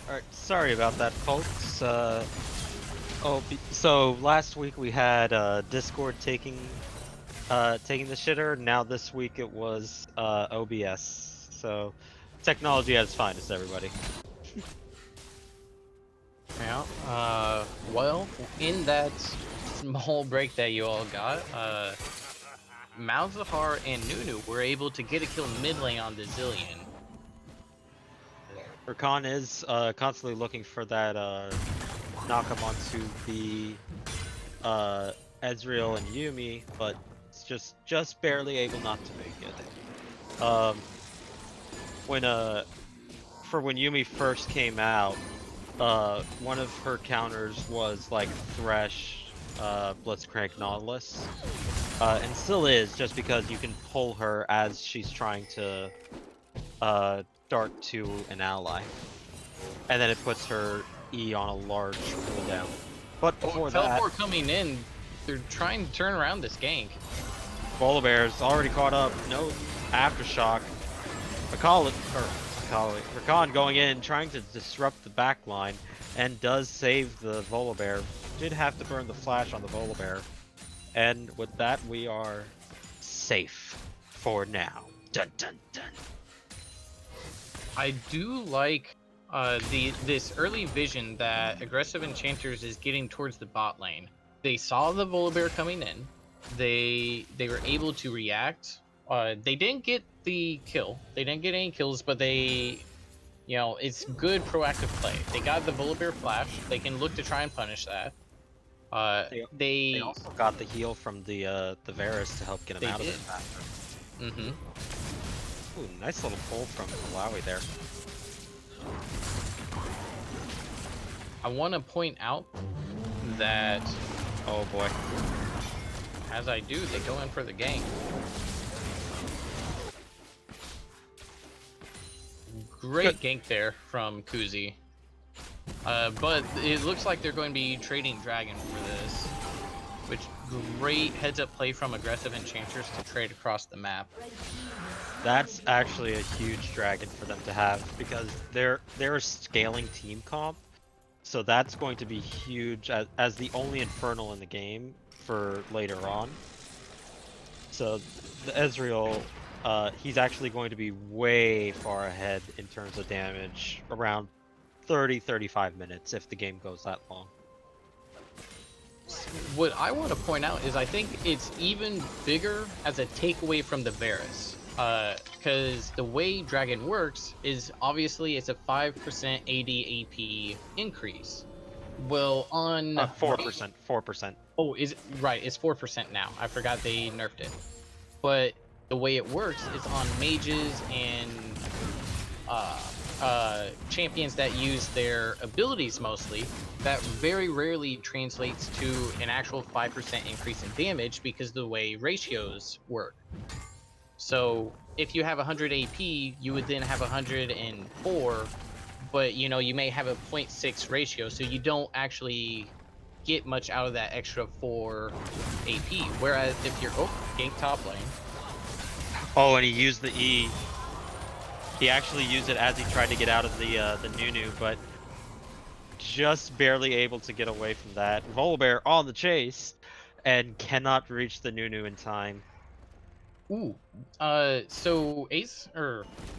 Alright, sorry about that, folks. So last week we had Discord taking the shitter. Now this week it was OBS. So technology at its finest, everybody. Yeah. Well, in that small break that you all got, Malzahar and Nunu were able to get a kill mid lane on the Zillion. Rakan is constantly looking for that knock him onto the Ezreal and Yumi, but it's just barely able not to make it. When Yumi first came out, one of her counters was like Thresh, Blitzcrank, Nautilus, and still is, just because you can pull her as she's trying to dart to an ally, and then it puts her E on a large cooldown. But before that, Teleport coming in, they're trying to turn around this gank. Volibear's already caught up. No aftershock. Rakan going in, trying to disrupt the backline, and does save the Volibear. Did have to burn the flash on the Volibear. And with that, we are safe for now. Dun dun dun. I do like this early vision that aggressive Enchanters is getting towards the bot lane. They saw the Volibear coming in. They were able to react. They didn't get the kill. They didn't get any kills, but it's good proactive play. They got the Volibear flash. They can look to try and punish that. They also got the heal from the Varus to help get him out of it faster. Mm-hmm. Ooh, nice little pull from Malawi there. I want to point out that, oh boy, as I do, they go in for the gank. Great gank there from Kuzi. But it looks like they're going to be trading Dragon for this, which great heads-up play from aggressive Enchanters to trade across the map. That's actually a huge Dragon for them to have, because they're a scaling team comp, so that's going to be huge as the only Infernal in the game for later on. So the Ezreal, he's actually going to be way far ahead in terms of damage, around 30-35 minutes if the game goes that long. What I want to point out is I think it's even bigger as a takeaway from the Varus. Because the way Dragon works is obviously it's a 5% AD AP increase. Well, on 4%. Oh, is it right? It's 4% now. I forgot they nerfed it. But the way it works is on mages and champions that use their abilities mostly. That very rarely translates to an actual 5% increase in damage because of the way ratios work. So if you have 100 AP, you would then have 104, but you may have a 0.6 ratio, so you don't actually get much out of that extra 4 AP. Whereas if you're gank top lane. Oh, and he used the E. He actually used it as he tried to get out of the Nunu, but just barely able to get away from that. Volibear on the chase and cannot reach the Nunu in time. Ooh, so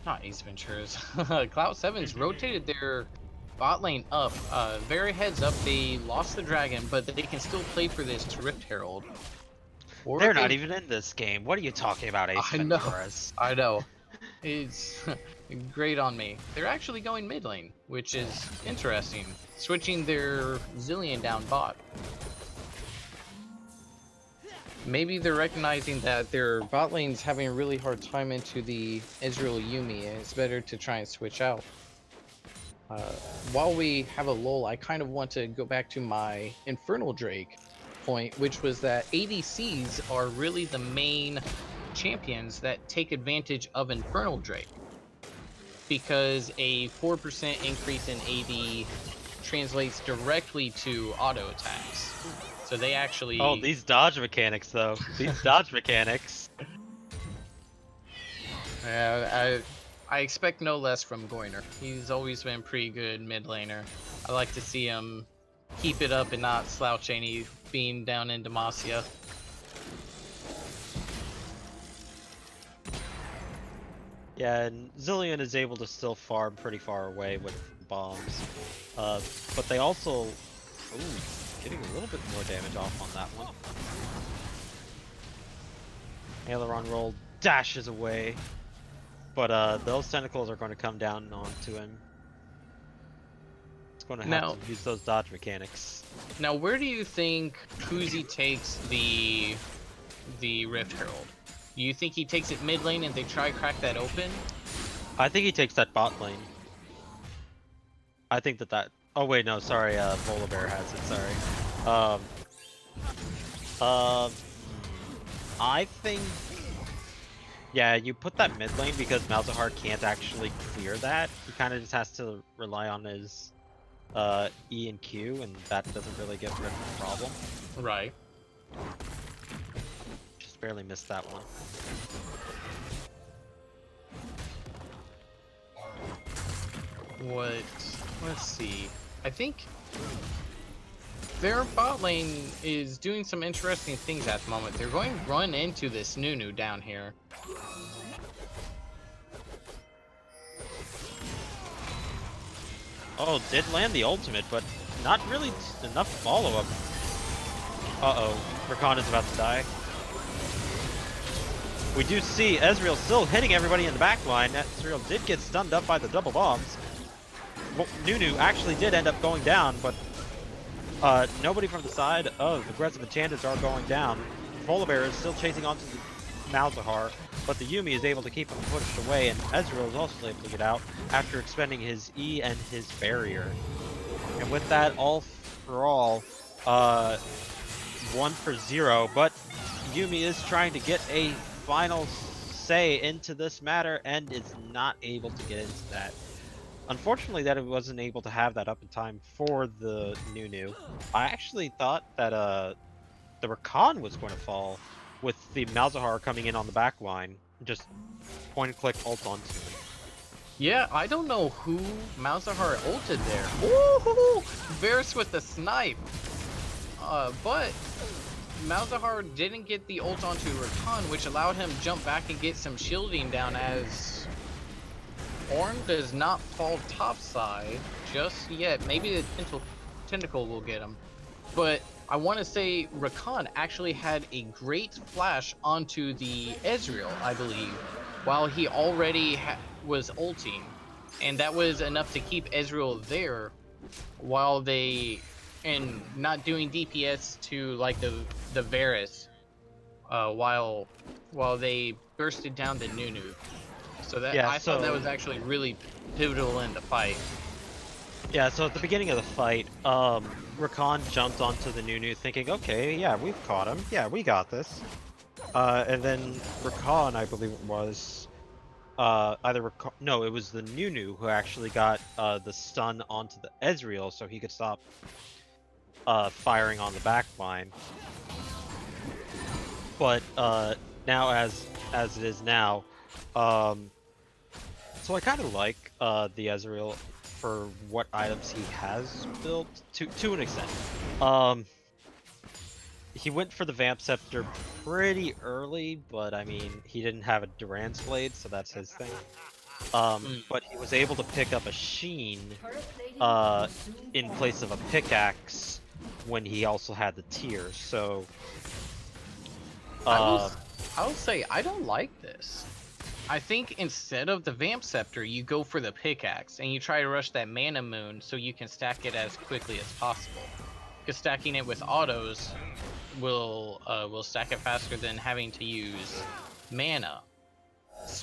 not Ace Ventures, Clout 7's rotated their bot lane up. Very heads up, they lost the dragon, but they can still play for this Rift Herald. Or they're not even in this game. What are you talking about, Ace Ventures? I know. It's great on me. They're actually going mid lane, which is interesting. Switching their Zillion down bot. Maybe they're recognizing that their bot lane's having a really hard time into the Ezreal Yumi, and it's better to try and switch out. While we have a lull, I kind of want to go back to my Infernal Drake point, which was that ADCs are really the main champions that take advantage of Infernal Drake. Because a 4% increase in AD translates directly to auto attacks. So they actually... Oh, these dodge mechanics, though. These dodge mechanics. Yeah, I expect no less from Goiner. He's always been pretty good mid laner. I like to see him keep it up and not slouch any being down in Demacia. Yeah, and Zillion is able to still farm pretty far away with bombs. But they also... Ooh, getting a little bit more damage off on that one. Aileron roll dashes away. But those tentacles are going to come down onto him. It's going to have to use those dodge mechanics. Now, where do you think Kuzi takes the Rift Herald? Do you think he takes it mid lane and they try to crack that open? I think he takes that bot lane. I think that... Oh wait, no, sorry, Volibear has it, sorry. I think... Yeah, you put that mid lane because Malzahar can't actually clear that. He kind of just has to rely on his E and Q, and that doesn't really get rid of the problem. Right. Just barely missed that one. Let's see. I think their bot lane is doing some interesting things at the moment. They're going to run into this Nunu down here. Oh, did land the ultimate, but not really enough follow-up. Uh-oh, Rakan is about to die. We do see Ezreal still hitting everybody in the back line. Ezreal did get stunned up by the double bombs. Well, Nunu actually did end up going down, but nobody from the side of aggressive Enchanters are going down. Volibear is still chasing onto the Malzahar, but the Yuumi is able to keep him pushed away, and Ezreal is also able to get out after expending his E and his barrier. And with that, all for all, 1-for-0, but Yuumi is trying to get a final say into this matter and is not able to get into that. Unfortunately, that it wasn't able to have that up in time for the Nunu. I actually thought that the Rakan was going to fall with the Malzahar coming in on the back line. Just point and click ult onto him. Yeah, I don't know who Malzahar ulted there. Ooh, Varus with the snipe. But Malzahar didn't get the ult onto Rakan, which allowed him to jump back and get some shielding down as Ornn does not fall topside just yet. Maybe the tentacle will get him. But I want to say Rakan actually had a great flash onto the Ezreal, I believe, while he already was ulting. And that was enough to keep Ezreal there while they... and not doing DPS to like the Varus while they bursted down the Nunu. So that I thought that was actually really pivotal in the fight. Yeah, so at the beginning of the fight, Rakan jumped onto the Nunu thinking, okay, yeah, we've caught him. Yeah, we got this. And then Rakan, I believe it was, no, it was the Nunu who actually got the stun onto the Ezreal so he could stop firing on the back line. But now as it is now, so I kind of like the Ezreal for what items he has built to an extent. He went for the Vamp Scepter pretty early, but I mean he didn't have a Durance Blade, so that's his thing. But he was able to pick up a Sheen in place of a pickaxe when he also had the tier. So I will say I don't like this. I think instead of the Vamp Scepter, you go for the pickaxe and you try to rush that Mana Moon so you can stack it as quickly as possible. Because stacking it with autos will stack it faster than having to use mana.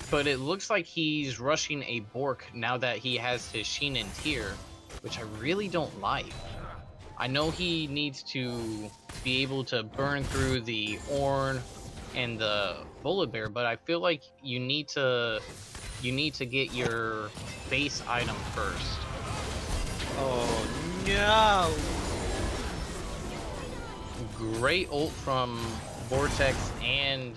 But it looks like he's rushing a Bork now that he has his Sheen in tier, which I really don't like. I know he needs to be able to burn through the Ornn and the Volibear, but I feel like you need to get your base item first. Oh no! Great ult from Vortex and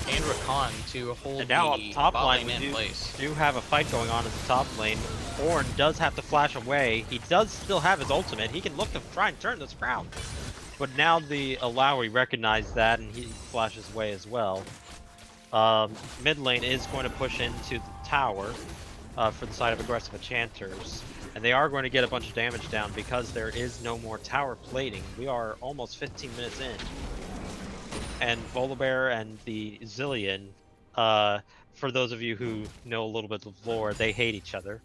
and Rakan to hold And now on the the top bot line, lane we in place. do have a fight going on in the top lane. Ornn does have to flash away. He does still have his ultimate. He can look to try and turn this around. But now the Alawi recognized that, and he flashes away as well. Mid lane is going to push into the tower for the side of aggressive enchanters. And they are going to get a bunch of damage down because there is no more tower plating. We are almost 15 minutes in. And Volibear and the Zillion, for those of you who know a little bit of lore, they hate each other.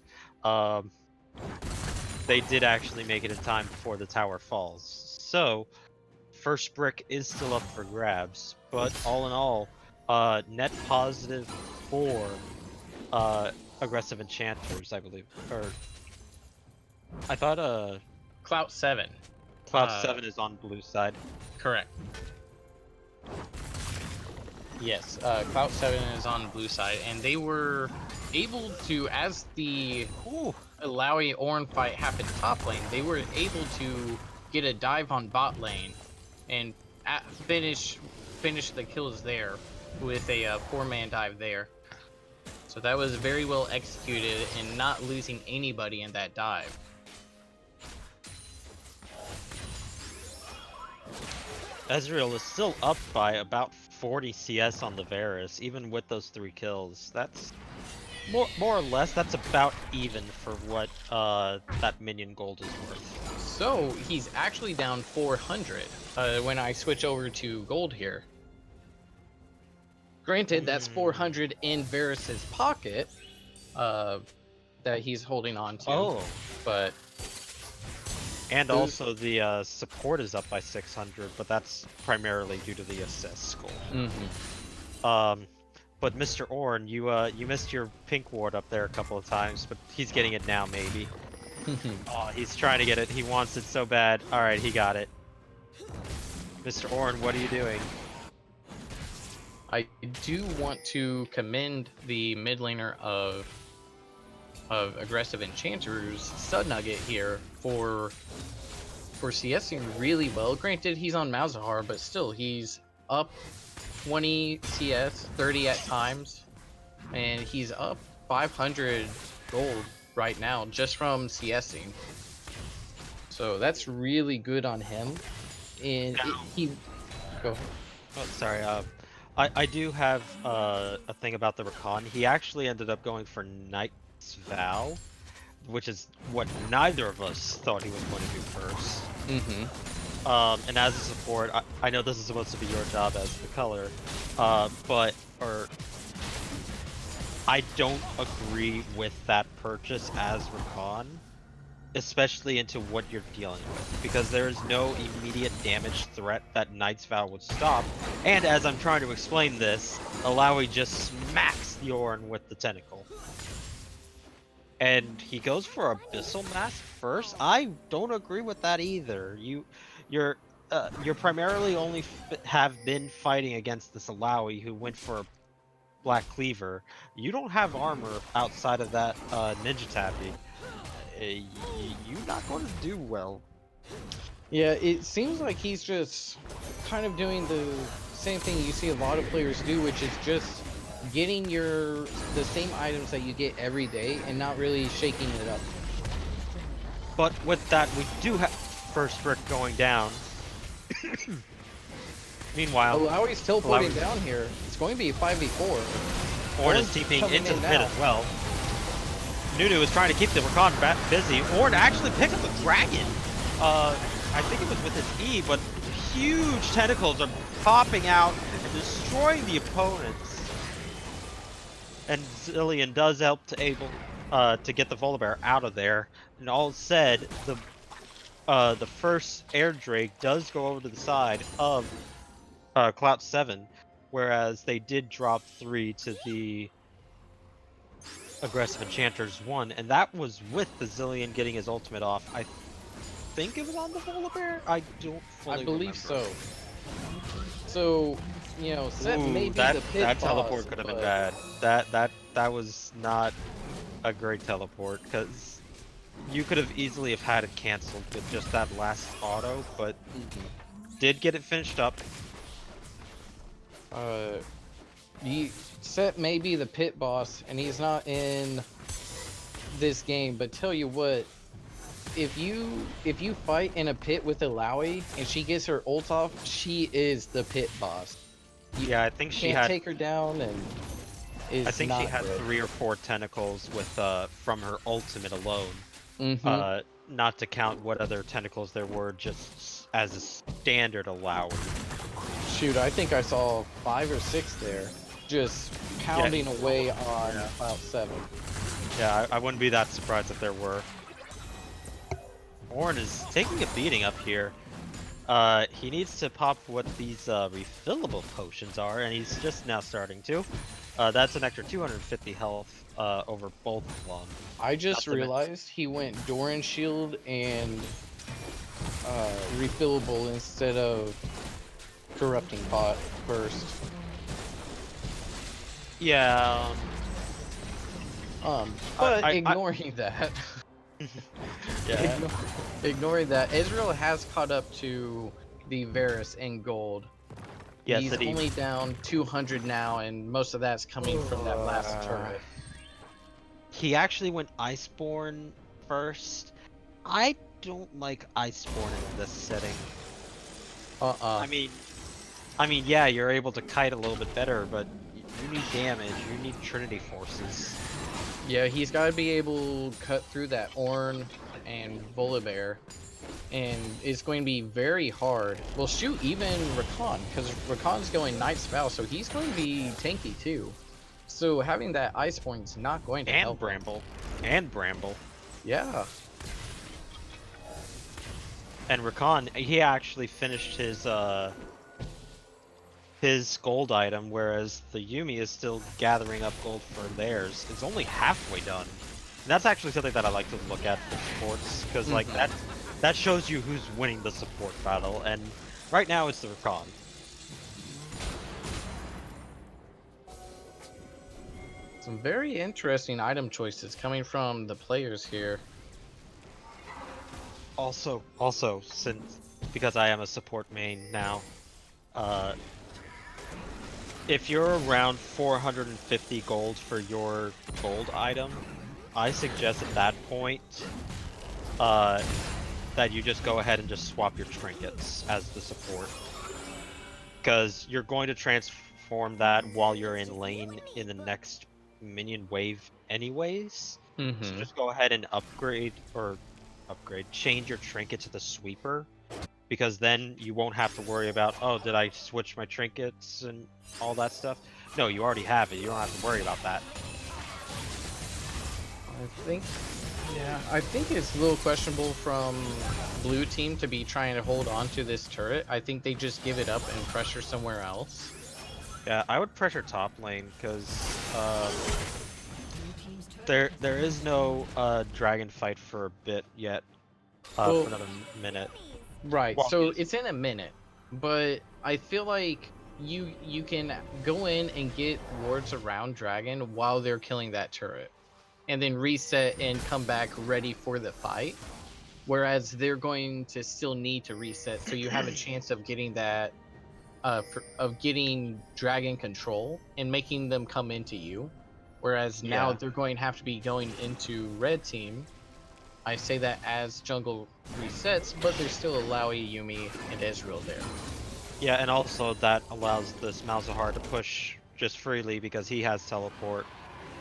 They did actually make it in time before the tower falls. So, first brick is still up for grabs, but all in all, net positive for aggressive enchanters, I believe. Or I thought Clout 7. Cloud 7 is on blue side. Correct. Yes, Clout 7 is on the blue side, and they were able to, as the Alawi Ornn fight happened top lane, they were able to get a dive on bot lane and finish the kills there with a 4-man dive there. So that was very well executed and not losing anybody in that dive. Ezreal is still up by about 40 CS on the Varus, even with those 3 kills. That's more or less, that's about even for what that minion gold is worth. So he's actually down 400 when I switch over to gold here. Granted, that's 400 in Varus's pocket that he's holding on to. Oh. But and also the support is up by 600, but that's primarily due to the assist goal. But Mr. Ornn, you missed your pink ward up there a couple of times, but he's getting it now, maybe. Oh, he's trying to get it. He wants it so bad. All right, he got it. Mr. Ornn, what are you doing? I do want to commend the mid laner of aggressive enchanters, Stud Nugget here, for CSing really well. Granted, he's on Malzahar, but still, he's up 20 CS, 30 at times, and he's up 500 gold right now just from CSing. So that's really good on him. And he go ahead. Oh, sorry. I do have a thing about the Rakan. He actually ended up going for Knight's Vow, which is what neither of us thought he was going to do first. And as a support, I know this is supposed to be your job as the color, but I don't agree with that purchase as Rakan, especially into what you're dealing with, because there is no immediate damage threat that Knight's Vow would stop. And as I'm trying to explain this, Alawi just smacks the Ornn with the tentacle. And he goes for Abyssal Mask first? I don't agree with that either. You're primarily only have been fighting against this Alawi who went for a Black Cleaver. You don't have armor outside of that Ninja Tappy. You're not going to do well. Yeah, it seems like he's just kind of doing the same thing you see a lot of players do, which is just getting the same items that you get every day and not really shaking it up. But with that, we do have first brick going down. Meanwhile, Alawi's teleporting down here. It's going to be a 5v4. Ornn is TPing into the pit as well. Nunu is trying to keep the Rakan busy. Ornn actually picked up the dragon. I think it was with his E, but huge tentacles are popping out and destroying the opponents. And Zillion does help to get the Volibear out of there. And all said, the first air drake does go over to the side of Clout 7, whereas they did drop 3 to the aggressive enchanters 1, and that was with the Zillion getting his ultimate off. I think it was on the Volibear? I don't fully believe remember. so. So, you know, Seth may be the pit that boss, teleport could have been bad. That was not a great teleport, because you could have easily have had it canceled with just that last auto, but did get it finished up. Set may be the pit boss, and he's not in this game. But tell you what, if you fight in a pit with Alawi and she gets her ult off, she is the pit boss. You Yeah, I think she can't had. take her down, and I think she had good. 3 or 4 tentacles with from her ultimate alone. Mm-hmm. Not to count what other tentacles there were just as a standard allowed. Shoot, I think I saw 5 or 6 there, just pounding away on Clout 7. Yeah, I wouldn't be that surprised if there were. Ornn is taking a beating up here. He needs to pop what these refillable potions are, and he's just now starting to. That's an extra 250 health over both of them. I just realized he went Doran Shield and refillable instead of corrupting pot first. Yeah. But ignoring that, Yeah. ignoring that, Israel has caught up to the Varus in gold. Yes, He's only down 200 now, and most of that's coming from that last turret. He actually went Iceborne first. I don't like Iceborne in this setting. I mean, yeah, you're able to kite a little bit better, but you need damage. You need Trinity forces. Yeah, he's got to be able to cut through that Ornn and Volibear, and it's going to be very hard. Well, shoot, even Rakan, because Rakan's going Night's Vow, so he's going to be tanky too. So having that Iceborne is not going to help. And Bramble. Yeah. And Rakan, he actually finished his gold item, whereas the Yuumi is still gathering up gold for theirs. It's only halfway done. And that's actually something that I like to look at for supports, because like that shows you who's winning the support battle, and right now it's the Rakan. Some very interesting item choices coming from the players here. Also, since because I am a support main now, if you're around 450 gold for your gold item, I suggest at that point that you just go ahead and just swap your trinkets as the support, because you're going to transform that while you're in lane in the next minion wave anyways. So just go ahead and change your trinket to the sweeper, because then you won't have to worry about, oh, did I switch my trinkets and all that stuff. No, you already have it. You don't have to worry about that. I think it's a little questionable from blue team to be trying to hold on to this turret. I think they just give it up and pressure somewhere else. Yeah, I would pressure top lane, because there is no dragon fight for a bit yet. For another minute. Right, Well, so it's in a minute, but I feel like you can go in and get wards around dragon while they're killing that turret, and then reset and come back ready for the fight, whereas they're going to still need to reset, so you have a chance of getting that of getting dragon control and making them come into you, whereas now they're going to have to be going into red team. I say that as jungle resets, but there's still Alawi, Yuumi, and Ezreal there. Yeah, and also that allows this Malzahar to push just freely because he has teleport,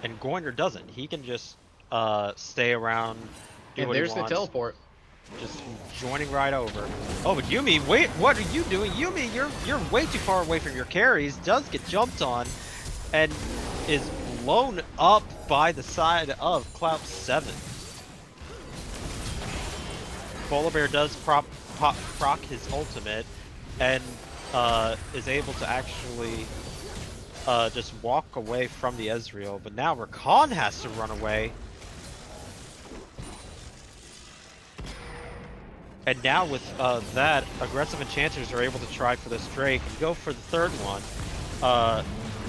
and Goynder doesn't. He can just stay around, do what he wants. There's the teleport. Just joining right over. Oh, but Yuumi, wait, what are you doing? Yuumi, you're way too far away from your carries. Does get jumped on, and is blown up by the side of Clout 7. Volibear does proc his ultimate, and is able to actually just walk away from the Ezreal, but now Rakan has to run away. And now with that, aggressive Enchanters are able to try for this Drake and go for the third one.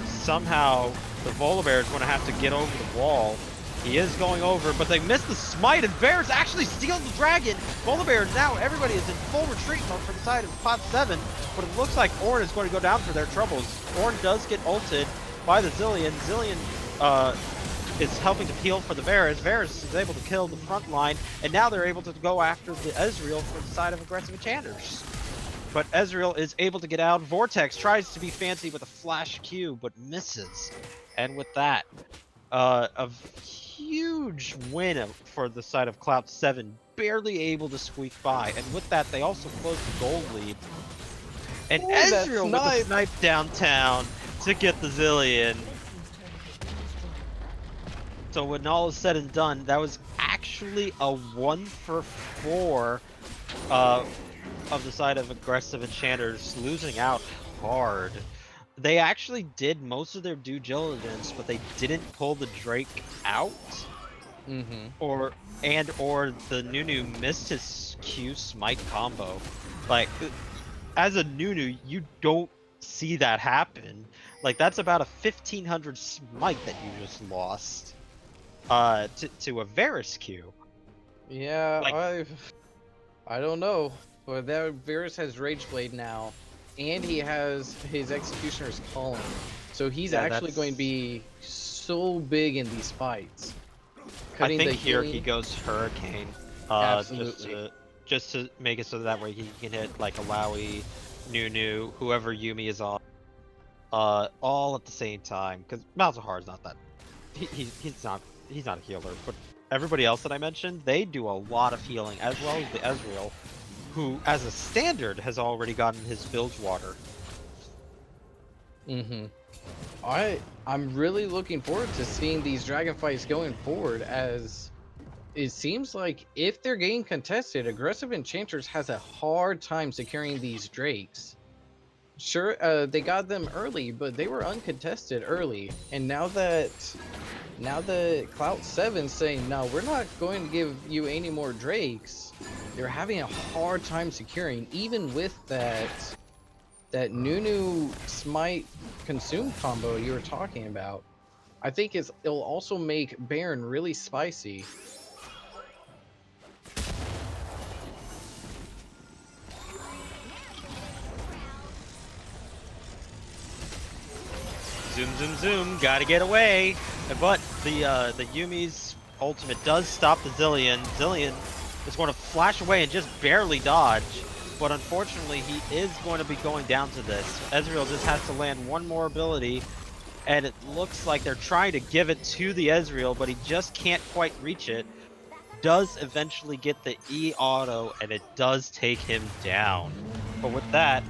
Somehow the Volibear is going to have to get over the wall. He is going over, but they missed the smite, and Bears actually steals the dragon. Volibear now, everybody is in full retreat mode from the side of Pot 7, but it looks like Ornn is going to go down for their troubles. Ornn does get ulted, by the Zillion. Zillion is helping to peel for the Varus. Varus is able to kill the front line, and now they're able to go after the Ezreal for the side of aggressive Enchanters. But Ezreal is able to get out. Vortex tries to be fancy with a flash Q, but misses. And with that, a huge win for the side of Clout 7, barely able to squeak by. And with that, they also close the gold lead. And Ooh, that Ezreal with a snipe. snipe downtown to get the Zillion. So when all is said and done, that was actually a 1-for-4 of the side of aggressive Enchanters, losing out hard. They actually did most of their due diligence, but they didn't pull the Drake out. Or the Nunu missed his Q smite combo. Like, as a Nunu, you don't see that happen. Like, that's about a 1500 smite that you just lost to a Varus Q. Yeah, Like, I don't know, but that Varus has Rageblade now, and he has his Executioner's Calling, so he's yeah, actually going to be so big in these fights. I think the here healing- he goes Hurricane, Absolutely. just to make it so that way he can hit like Alawi, Nunu, whoever Yumi is on, all at the same time. Because Malzahar's not that, he's not a healer, but everybody else that I mentioned, they do a lot of healing, as well as the Ezreal, who as a standard has already gotten his bilge water. I'm really looking forward to seeing these dragon fights going forward, as it seems like if they're getting contested, aggressive Enchanters has a hard time securing these Drakes. Sure, they got them early, but they were uncontested early, and now that Clout 7's saying, no, we're not going to give you any more Drakes, they're having a hard time securing, even with that Nunu Smite Consume combo you were talking about. I think it'll also make Baron really spicy. Zoom, zoom, zoom, gotta get away. But the Yumi's ultimate does stop the Zillion. Zillion is going to flash away and just barely dodge. But unfortunately, he is going to be going down to this. Ezreal just has to land one more ability, and it looks like they're trying to give it to the Ezreal, but he just can't quite reach it. Does eventually get the E auto, and it does take him down. But with that,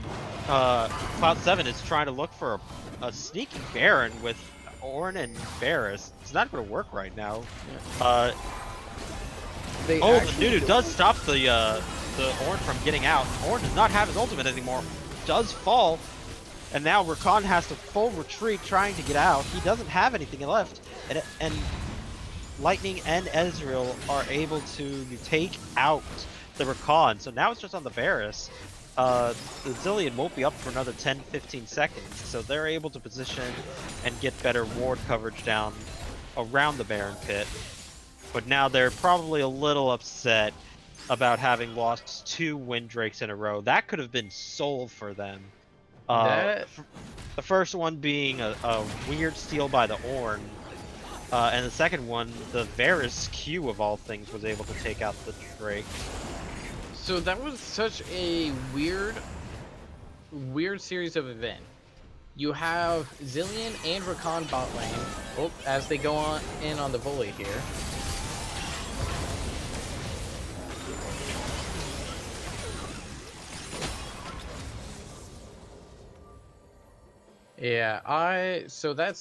Cloud 7 is trying to look for a sneaky Baron with Ornn and Varus. It's not going to work right now. The Nunu does stop the Ornn from getting out. Ornn does not have his ultimate anymore. Does fall, and now Rakan has to full retreat trying to get out. He doesn't have anything left, and Lightning and Ezreal are able to take out the Rakan. So now it's just on the Varus. The Zillion won't be up for another 10-15 seconds, so they're able to position and get better ward coverage down around the Baron pit. But now they're probably a little upset about having lost 2 Wind Drakes in a row. That could have been soul for them. The first one being a weird steal by the Ornn, and the second one, the Varus Q of all things, was able to take out the Drake. So that was such a weird series of events. You have Zillion and Rakan bot lane, as they go on in on the volley here. Yeah, so that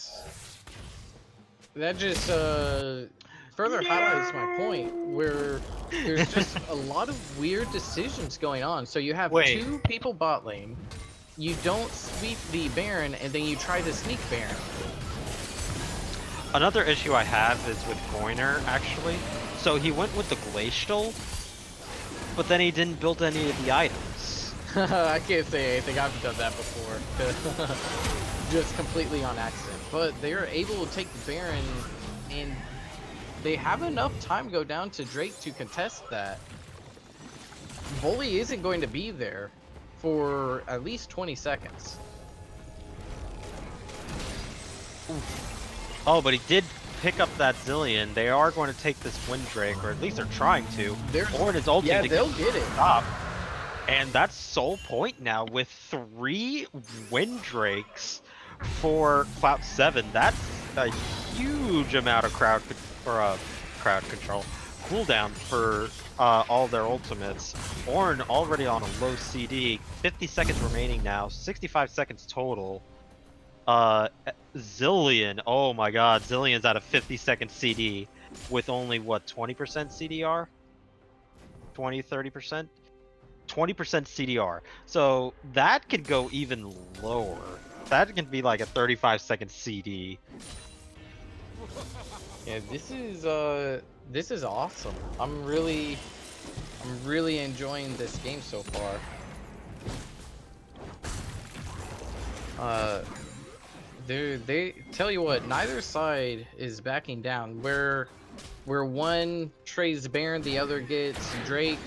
just further highlights my point, where there's just a lot of weird decisions going on. So you have 2 people bot lane, you don't sweep the Baron, and then you try to sneak Baron. Another issue I have is with Goiner, actually. So he went with the Glacial, but then he didn't build any of the items. I can't say anything, I've done that before. Just completely on accident. But they're able to take the Baron, and they have enough time go down to Drake to contest that. Volley isn't going to be there for at least 20 seconds. Oh, but he did pick up that Zillion. They are going to take this Windrake, or at least they're trying to. Ornn is ulting Yeah, to they'll get it. stop. And that's sole point now with 3 Windrakes for Clout 7. That's a huge amount of crowd control. Cooldown for all their ultimates. Ornn already on a low CD. 50 seconds remaining now. 65 seconds total. Zillion. Oh my god. Zillion's at a 50-second CD with only, what, 20% CDR? 20, 30%? 20% CDR. So that could go even lower. That can be like a 35-second CD. Yeah, this is awesome. I'm really enjoying this game so far. They tell you what, neither side is backing down. Where one trades Baron, the other gets Drake.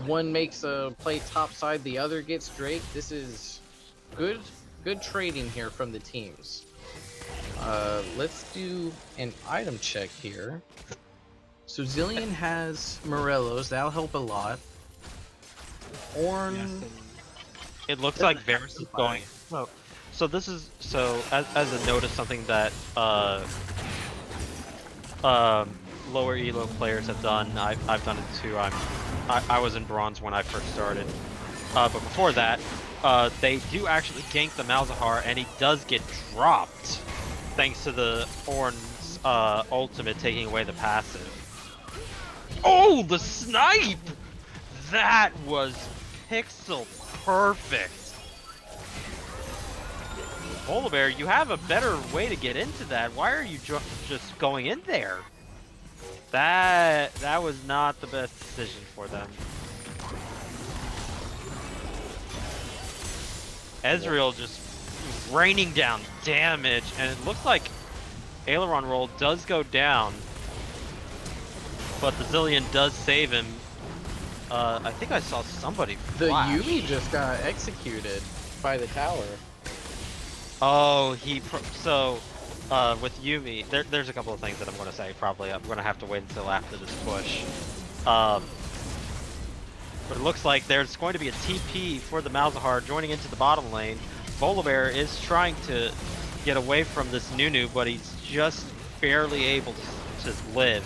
One makes a play top side, the other gets Drake. This is good trading here from the teams. Let's do an item check here. So Zillion has Morellos, that'll help a lot. Ornn. Yes, it looks like Varus is going. So this is as a note of something that lower elo players have done. I've done it too. I was in bronze when I first started. But before that, they do actually gank the Malzahar, and he does get dropped thanks to the Ornn's ultimate taking away the passive. Oh, the snipe! That was pixel perfect. Volibear, you have a better way to get into that. Why are you just going in there? That was not the best decision for them. Ezreal just raining down damage, and it looks like Aileron roll does go down, but the Zillion does save him. I think I saw somebody flash. The Yuumi just got executed by the tower. Oh, with Yuumi, there's a couple of things that I'm going to say. Probably I'm going to have to wait until after this push. But it looks like there's going to be a TP for the Malzahar joining into the bottom lane. Volibear is trying to get away from this Nunu, but he's just barely able to live.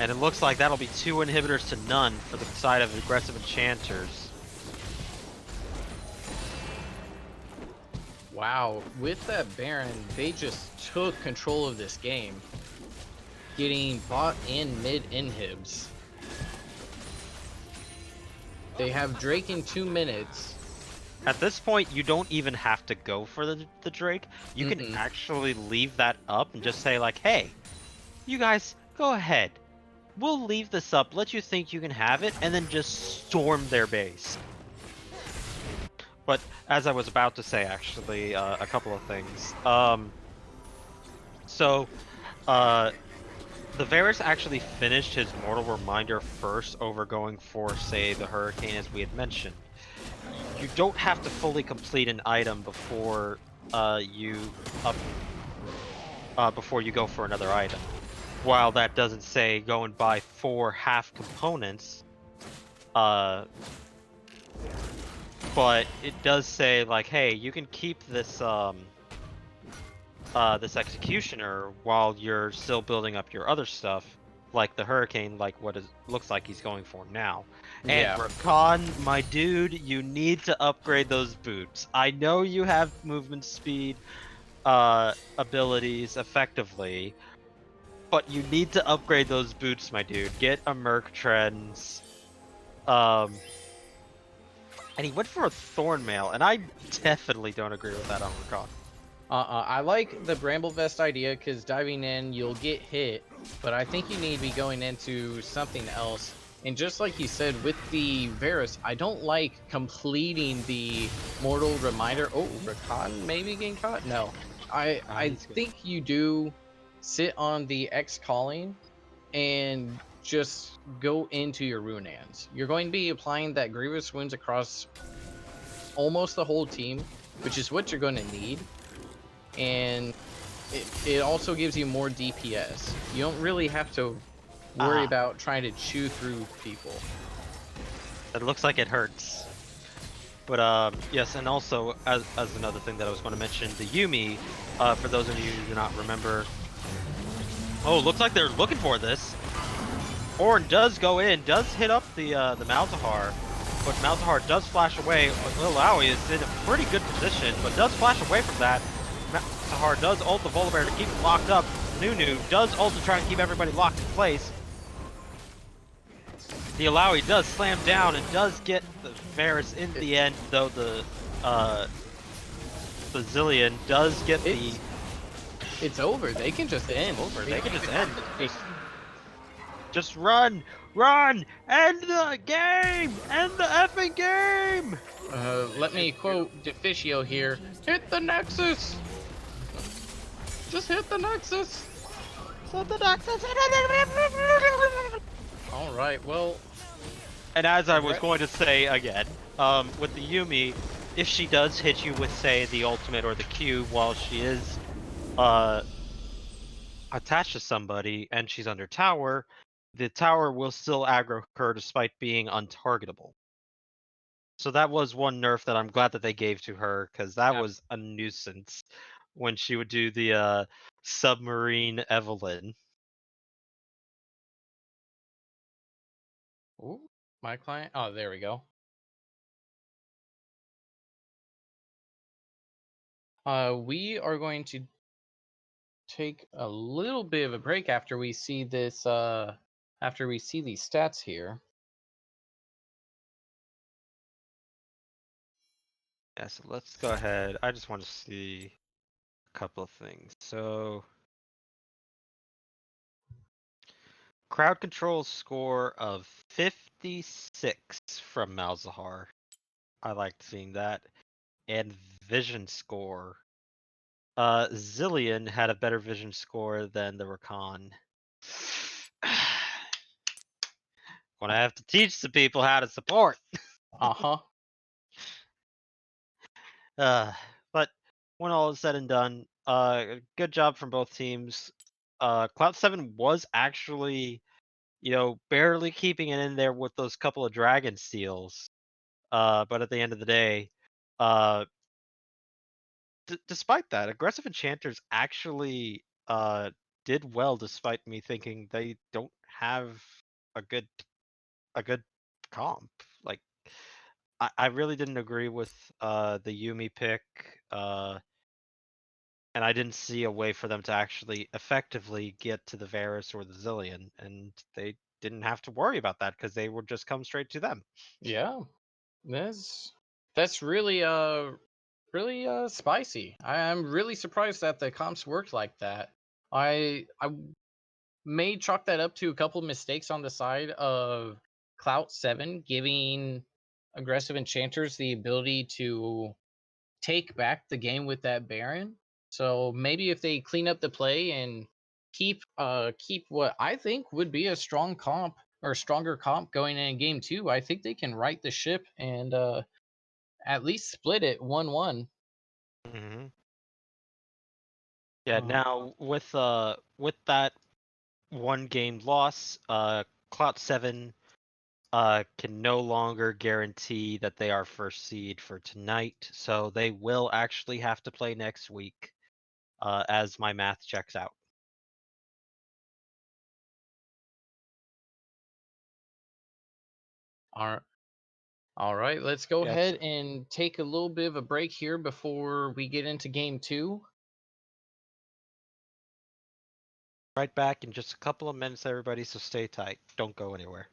And it looks like that'll be 2 inhibitors to none for the side of aggressive Enchanters. Wow, with that Baron, they just took control of this game, getting bot and mid inhibs. They have Drake in 2 minutes. At this point, you don't even have to go for the Drake. You can actually leave that up and just say like, hey, you guys, go ahead. We'll leave this up, let you think you can have it, and then just storm their base. But as I was about to say, actually, a couple of things. The Varus actually finished his Mortal Reminder first over going for, say, the Hurricane, as we had mentioned. You don't have to fully complete an item before you go for another item. While that doesn't say go and buy 4 half components, but it does say like, hey, you can keep this this Executioner while you're still building up your other stuff, like the Hurricane, like what looks like he's going for now. And Rakan, my dude, you need to upgrade those boots. I know you have movement speed abilities effectively, but you need to upgrade those boots, my dude. Get a Merc Trends. And he went for a Thornmail, and I definitely don't agree with that on Rakan. I like the Bramble Vest idea because diving in, you'll get hit, but I think you need to be going into something else. And just like you said, with the Varus, I don't like completing the Mortal Reminder. Oh, Rakan maybe getting caught? No. I think you do sit on the X Calling and just go into your Runeans. You're going to be applying that Grievous Wounds across almost the whole team. which is what you're going to need. And it also gives you more DPS. You don't really have to worry about trying to chew through people. It looks like it hurts. But yes, and also as another thing that I was going to mention, the Yumi, for those of you who do not remember. Oh, looks like they're looking for this. Ornn does go in, does hit up the Malzahar, but Malzahar does flash away. Lil Owie is in a pretty good position, but does flash away from that. Malzahar does ult the Volibear to keep it locked up. Nunu does ult to try and keep everybody locked in place. The Alawi does slam down and does get the Varus in the end, though the Zillion does get the... It's over. They can just end. They can just end. Just run! Run! End the game! End the effing game! Let me quote Deficio here. Hit the Nexus! Just hit the Nexus! Hit the Nexus! Alright, well... And as I was going to say again, with the Yumi, if she does hit you with, say, the ultimate or the Q while she is attached to somebody and she's under tower, the tower will still aggro her despite being untargetable. So that was one nerf that I'm glad that they gave to her, because that was a nuisance when she would do the submarine Evelyn. Ooh, my client? Oh, there we go. We are going to take a little bit of a break after we see this, after we see these stats here. Yeah, so let's go ahead. I just want to see a couple of things. So, crowd control score of 56 from Malzahar. I liked seeing that. And vision score. Zillion had a better vision score than the Rakan. Gonna have to teach the people how to support. Uh-huh. But when all is said and done, good job from both teams. Clout 7 was actually, barely keeping it in there with those couple of dragon steals. But at the end of the day, despite that, aggressive enchanters actually did well, despite me thinking they don't have a good comp. Like, I really didn't agree with the Yumi pick, and I didn't see a way for them to actually effectively get to the Varus or the Zillion, and they didn't have to worry about that because they would just come straight to them. Yeah. That's really spicy. I'm really surprised that the comps worked like that. I may chalk that up to a couple mistakes on the side of Clout 7 giving aggressive enchanters the ability to take back the game with that Baron. So maybe if they clean up the play and keep what I think would be a strong comp or stronger comp going in game 2, I think they can right the ship and at least split it 1-1. Mm-hmm. Yeah. Uh, Now with that one game loss, Clout 7 can no longer guarantee that they are first seed for tonight, so they will actually have to play next week, as my math checks out. all right, let's go Yes. ahead and take a little bit of a break here before we get into game 2. Right back in just a couple of minutes, everybody, so stay tight. Don't go anywhere.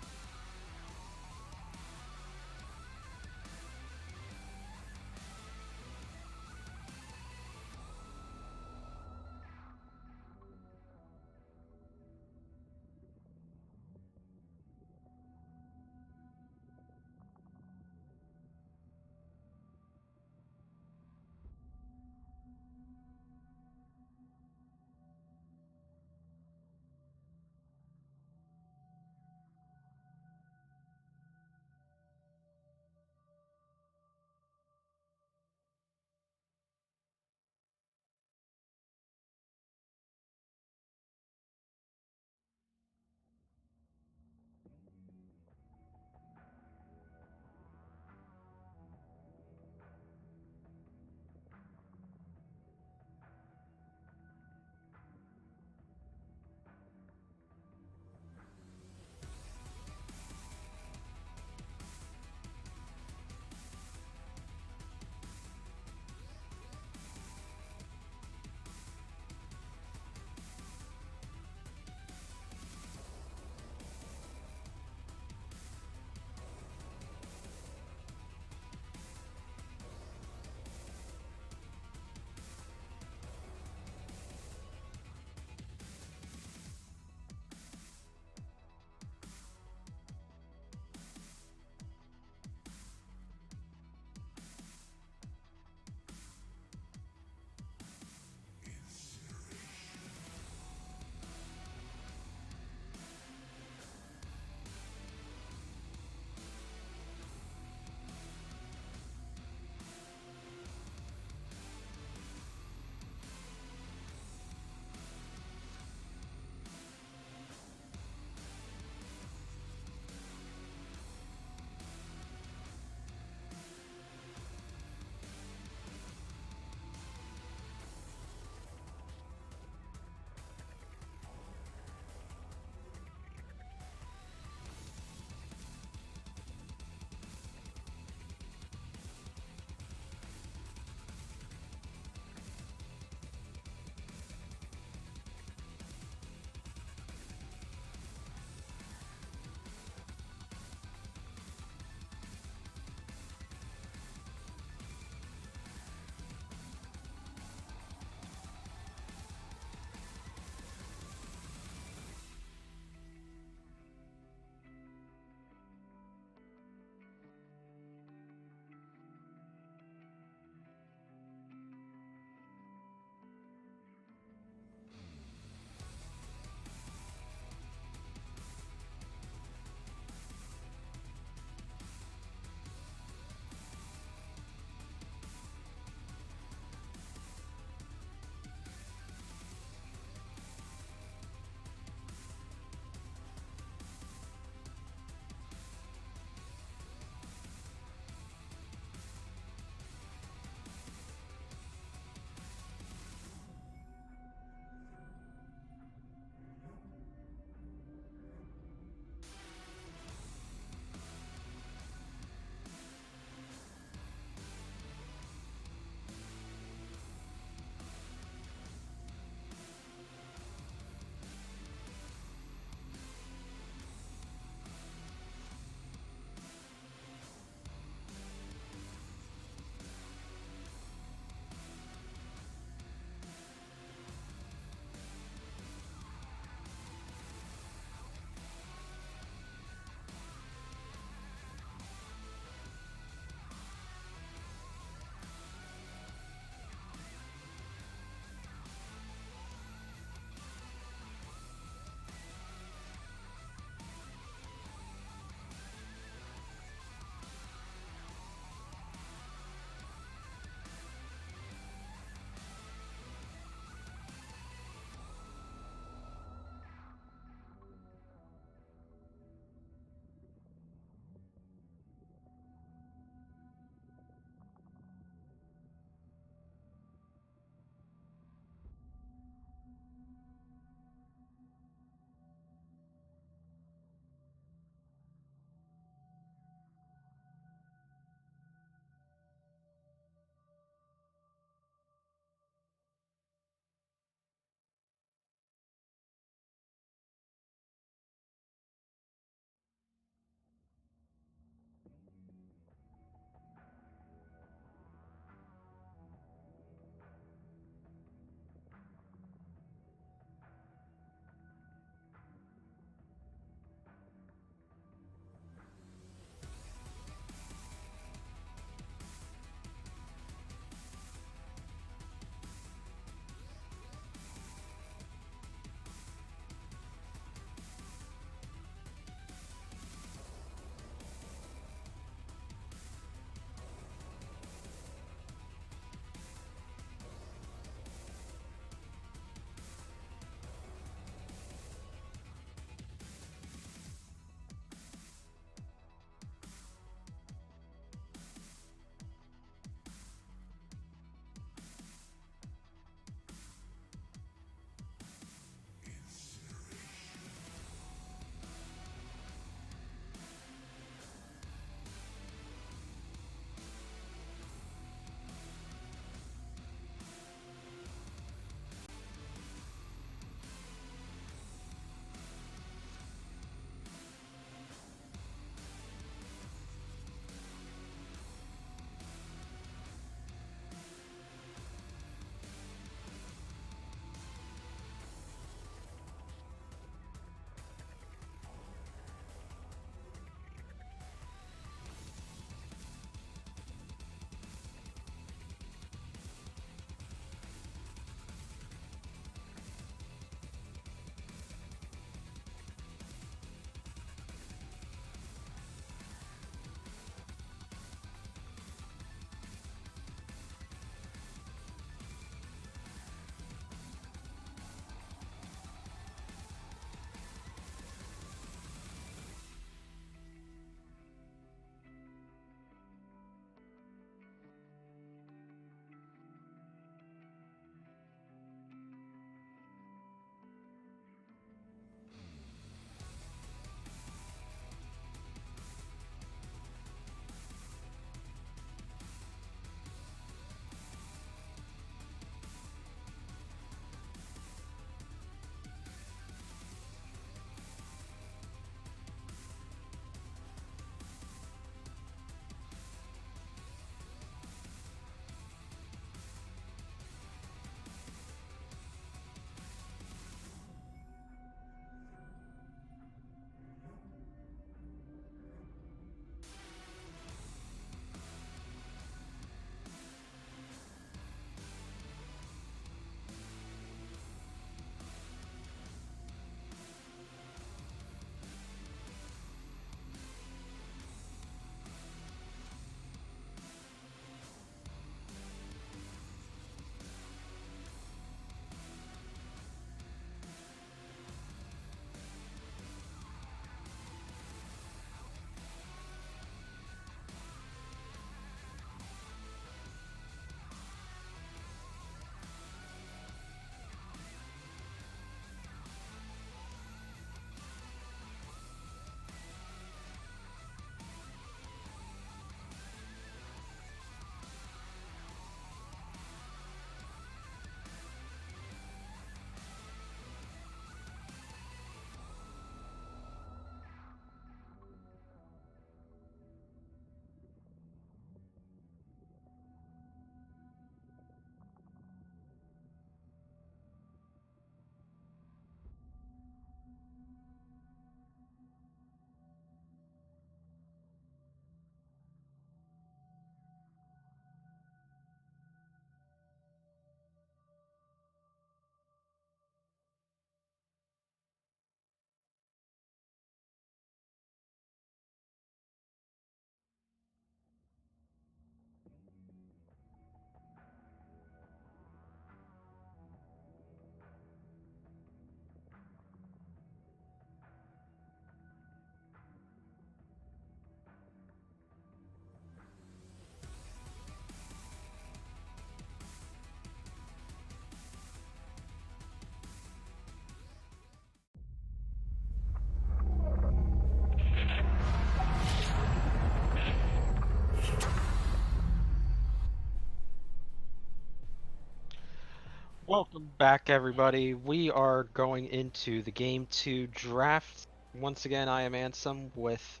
Welcome back, everybody. We are going into the Game 2 draft. Once again, I am Ansem with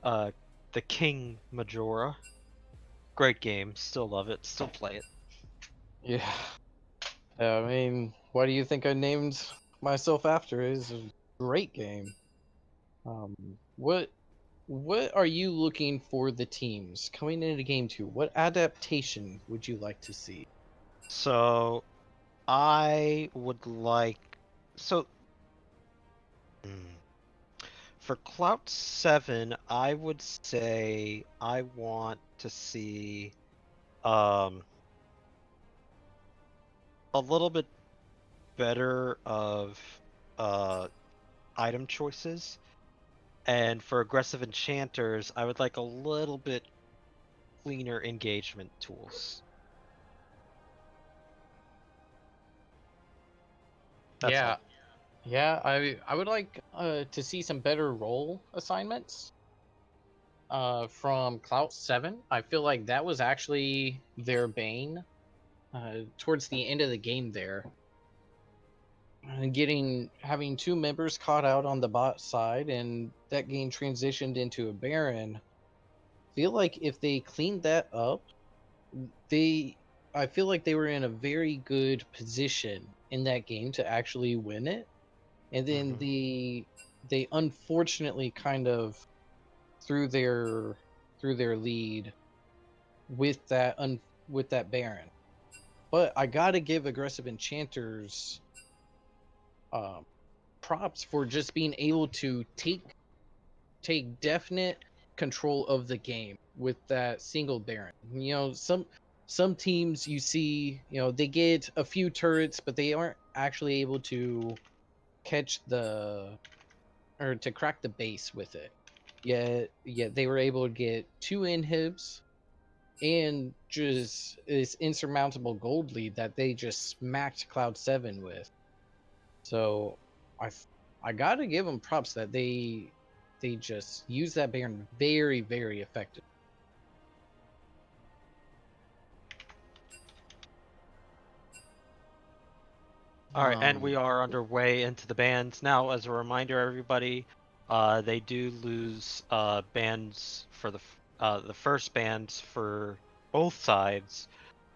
uh, the King Majora. Great game. Still love it. Still play it. Yeah. I mean, what do you think I named myself after? It's a great game. Um, what what are you looking for the teams coming into game two? What adaptation would you like to see? So, I would like. So, hmm, for Clout 7, I would say I want to see um, a little bit better of uh, item choices. And for aggressive enchanters, I would like a little bit cleaner engagement tools. That's Yeah, all. yeah. I would like to see some better role assignments from Clout 7. I feel like that was actually their bane towards the end of the game there. Getting having two members caught out on the bot side and that game transitioned into a Baron. Feel like if they cleaned that up, they I feel like they were in a very good position in that game to actually win it. And then Hmm. they unfortunately kind of threw their lead with with that Baron. But I gotta give aggressive enchanters um, props for just being able to take definite control of the game with that single Baron. You know, some teams you see, you know, they get a few turrets, but they aren't actually able to catch the or to crack the base with it. Yet they were able to get two inhibs and just this insurmountable gold lead that they just smacked Cloud 7 with. So I I gotta give them props that they just use that Baron very very effective. All right, and Um, we are underway into the bans now. As a reminder, everybody, they do lose bans for the first bans for both sides.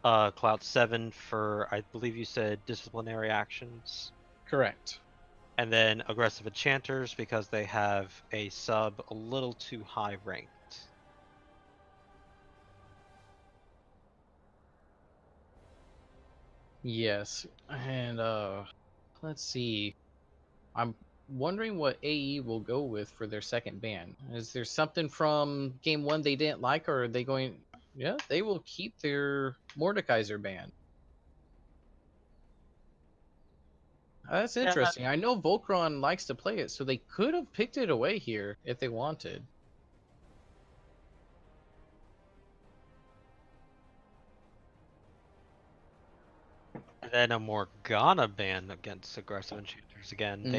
Cloud 7 for, I believe you said, disciplinary actions, correct. and then aggressive enchanters because they have a sub a little too high ranked. Yes, and let's see. I'm wondering what AE will go with for their second ban. Is there something from game one they didn't like, or are they going? Yeah, they will keep their Mordekaiser ban. That's Yeah, interesting. I know Volcron likes to play it, so they could have picked it away here if they wanted. and then a Morgana ban against aggressive enchanters again. Mm-hmm.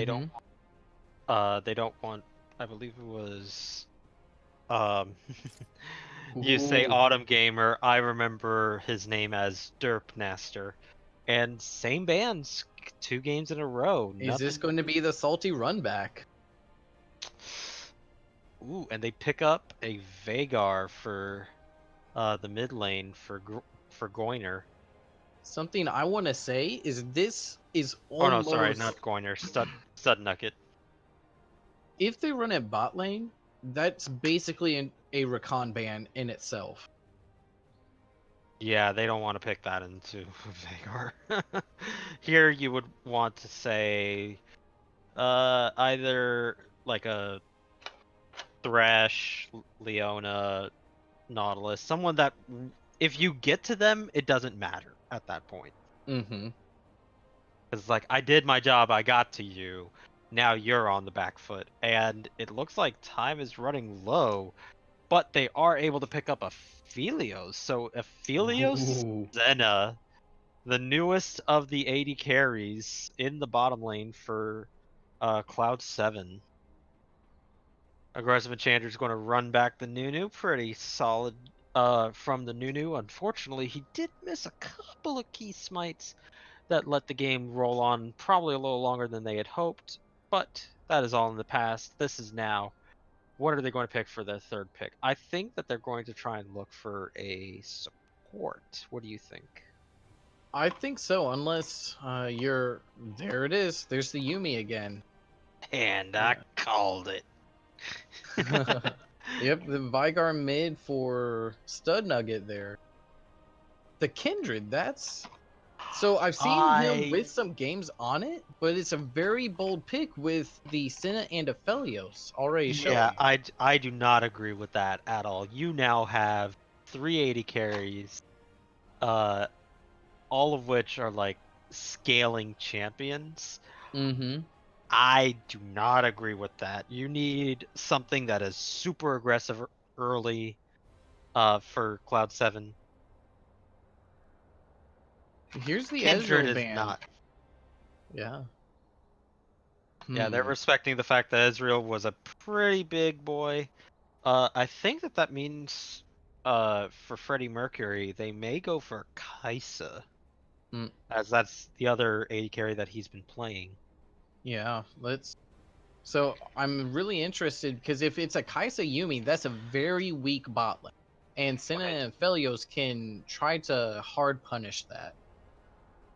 They don't want, I believe it was um you say Ooh. Autumn Gamer, I remember his name as Derpnaster. And same bans, 2 games in a row. Is this Nothing. going to be the salty run back? Ooh, and they pick up a Vagar for the mid lane for Goiner. Something I want to say is this is Oh no, sorry, almost not Goiner. Stud Nugget. if they run at bot lane, that's basically a Rakan ban in itself. Yeah, they don't want to pick that into Vagar. Here you would want to say either like a Thresh, Leona, Nautilus, someone that if you get to them, it doesn't matter at that point. Mm-hmm. Because like I did my job, I got to you. Now you're on the back foot, and it looks like time is running low. But they are able to pick up a Aphelios. So Aphelios Ooh. Zena, the newest of the 80 carries in the bottom lane for Cloud 7. Aggressive Enchanter is going to run back the Nunu. Pretty solid from the Nunu. Unfortunately, he did miss a couple of key smites that let the game roll on probably a little longer than they had hoped, but that is all in the past. This is now. What are they going to pick for their third pick? I think that they're going to try and look for a support. What do you think? I think so, unless you're there. It is. There's the Yumi again. And I called it. Yep, the Vigar mid for Stud Nugget there. The Kindred, that's so I've seen him with some games on it, but it's a very bold pick with the Senna and Aphelios already Yeah, showing. I do not agree with that at all. You now have 380 carries, uh, all of which are like scaling champions. Mm-hmm. I do not agree with that. You need something that is super aggressive early, for Cloud 7. Here's the Kindred Ezreal is ban. not. Yeah. Yeah, they're respecting the fact that Israel was a pretty big boy. I think that means, for Freddie Mercury, they may go for Kaisa, Mm, as that's the other AD carry that he's been playing. yeah, let's. So I'm really interested because if it's a Kaisa Yumi, that's a very weak bot lane, and Senna Right. and Aphelios can try to hard punish that.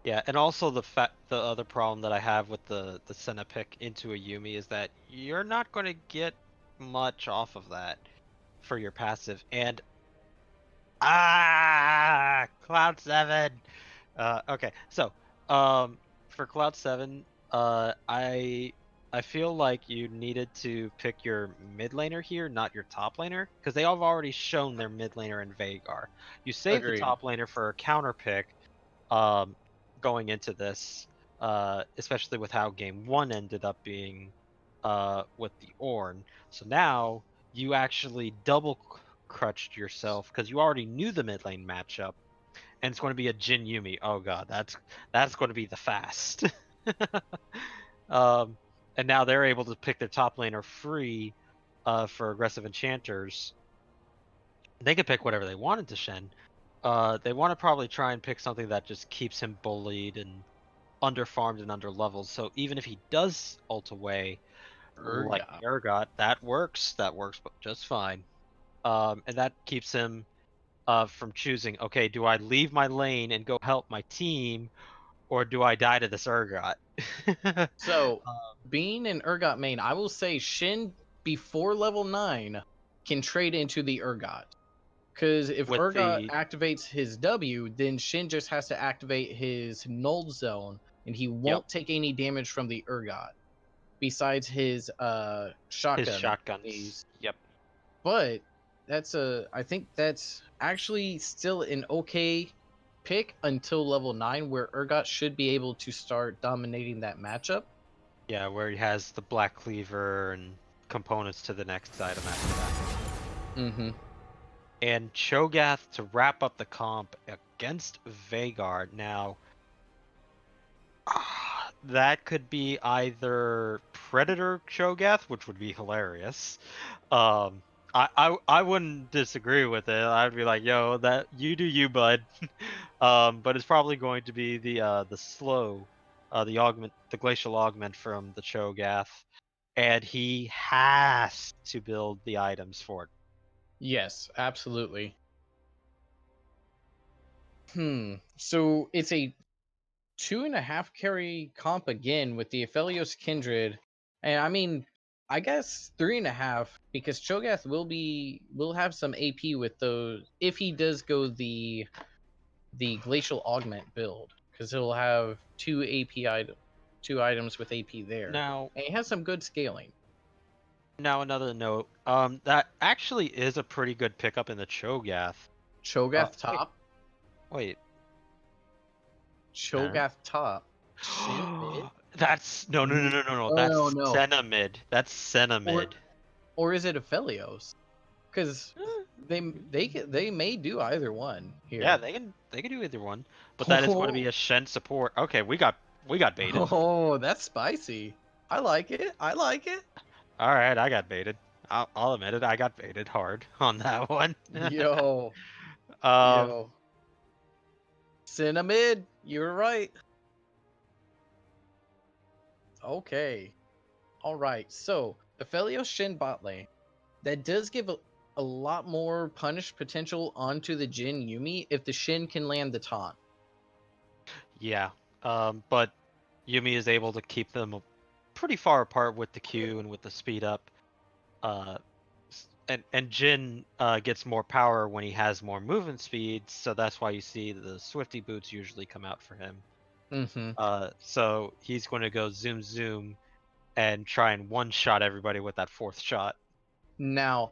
Yeah, and also the other problem that I have with the Senna pick into a Yumi is that you're not going to get much off of that for your passive. And Cloud 7. Okay. So, for Cloud 7, I feel like you needed to pick your mid laner here, not your top laner, because they have already shown their mid laner in Veigar. You save the Agreed. top laner for a counter pick, um, going into this, especially with how game 1 ended up being, with the Ornn. So now you actually double crutched yourself because you already knew the mid lane matchup, and it's going to be a Jin Yumi. Oh god, that's going to be the fast. um, and now they're able to pick their top laner free, for aggressive enchanters. They could pick whatever they wanted to Shen. They want to probably try and pick something that just keeps him bullied and underfarmed and under levels. So even if he does ult away, like Urgot. Urgot, that works. That works just fine. And that keeps him, from choosing, okay, do I leave my lane and go help my team, or do I die to this Urgot? So, being an Urgot main, I will say Shin before level 9 can trade into the Urgot. Because if With Urgot the activates his W, then Shin just has to activate his Null Zone, and he Yep, won't take any damage from the Urgot, besides his his shotgun shotguns. phase. Yep. But I think that's actually still an okay pick until level 9, where Urgot should be able to start dominating that matchup. Yeah, where he has the Black Cleaver and components to the next item after that. Mm-hmm. And Cho'Gath to wrap up the comp against Veigar. Now, that could be either Predator Cho'Gath, which would be hilarious. Um, I wouldn't disagree with it. I'd be like, yo, that you do you, bud. But it's probably going to be the slow, the glacial augment from the Cho'Gath, and he has to build the items for it. Yes, absolutely. So it's a 2.5 carry comp again with the Aphelios Kindred, and I mean, I guess 3.5 because Cho'Gath will have some AP with those if he does go the glacial augment build, because he'll have two items with AP there, Now, and he has some good scaling. now another note. That actually is a pretty good pickup in the Cho'Gath. Cho'Gath Wait, top, wait. No. Cho'Gath top, Shin mid. That's no. Oh That's no, Senna mid. That's Senna or mid. or is it Aphelios? Because they may do either one Yeah, here. they can do either one, but that is going to be a Shen support. Okay, we got baited. Oh, that's spicy. I like it. I like it. All right, I got baited. I'll admit it. I got baited hard on that one. Yo, um, yo. Cinnamid, you're right. Okay. All right. So the Felio Shin bot lane that does give a lot more punish potential onto the Jin Yumi if the Shin can land the taunt. Yeah. But Yumi is able to keep them pretty far apart with the Q and with the speed up. Uh, and Jin gets more power when he has more movement speed, so that's why you see the Swifty boots usually come out for him. Mm-hmm. So he's going to go zoom zoom and try and one shot everybody with that fourth shot. Now,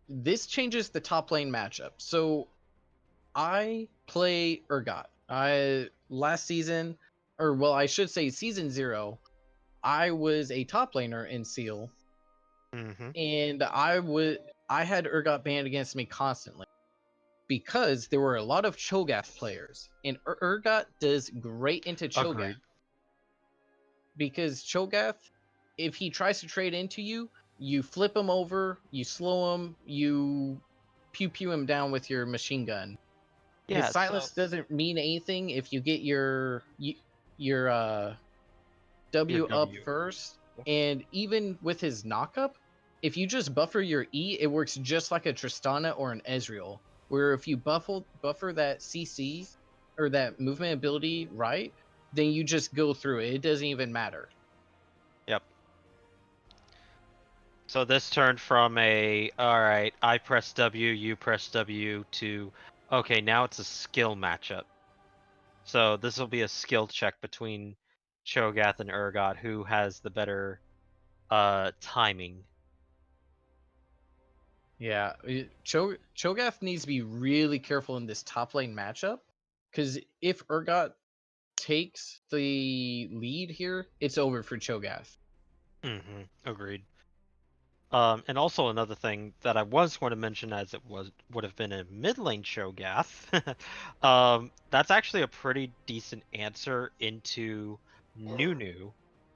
this changes the top lane matchup. So I play Urgot. I last season, or well, I should say season 0, I was a top laner in Seal, Mm-hmm. and I had Urgot banned against me constantly because there were a lot of Cho'Gath players, and Urgot does great into Cho'Gath Agreed. because Cho'Gath, if he tries to trade into you, you flip him over, you slow him, you pew pew him down with your machine gun. His Yeah. silence doesn't mean anything if you get your Your W up W. first, and even with his knockup, if you just buffer your E, it works just like a Tristana or an Ezreal. Where if you buffer that CC or that movement ability right, then you just go through it. It doesn't even matter. Yep. So this turned from all right, I press W, you press W to okay, now it's a skill matchup. So this will be a skill check between Cho'Gath and Urgot, who has the better timing. Yeah, Cho'Gath needs to be really careful in this top lane matchup, because if Urgot takes the lead here, it's over for Cho'Gath. Mm-hmm. Agreed. And also another thing that I was going to mention, as it would have been a mid lane Cho'Gath, that's actually a pretty decent answer into Nunu,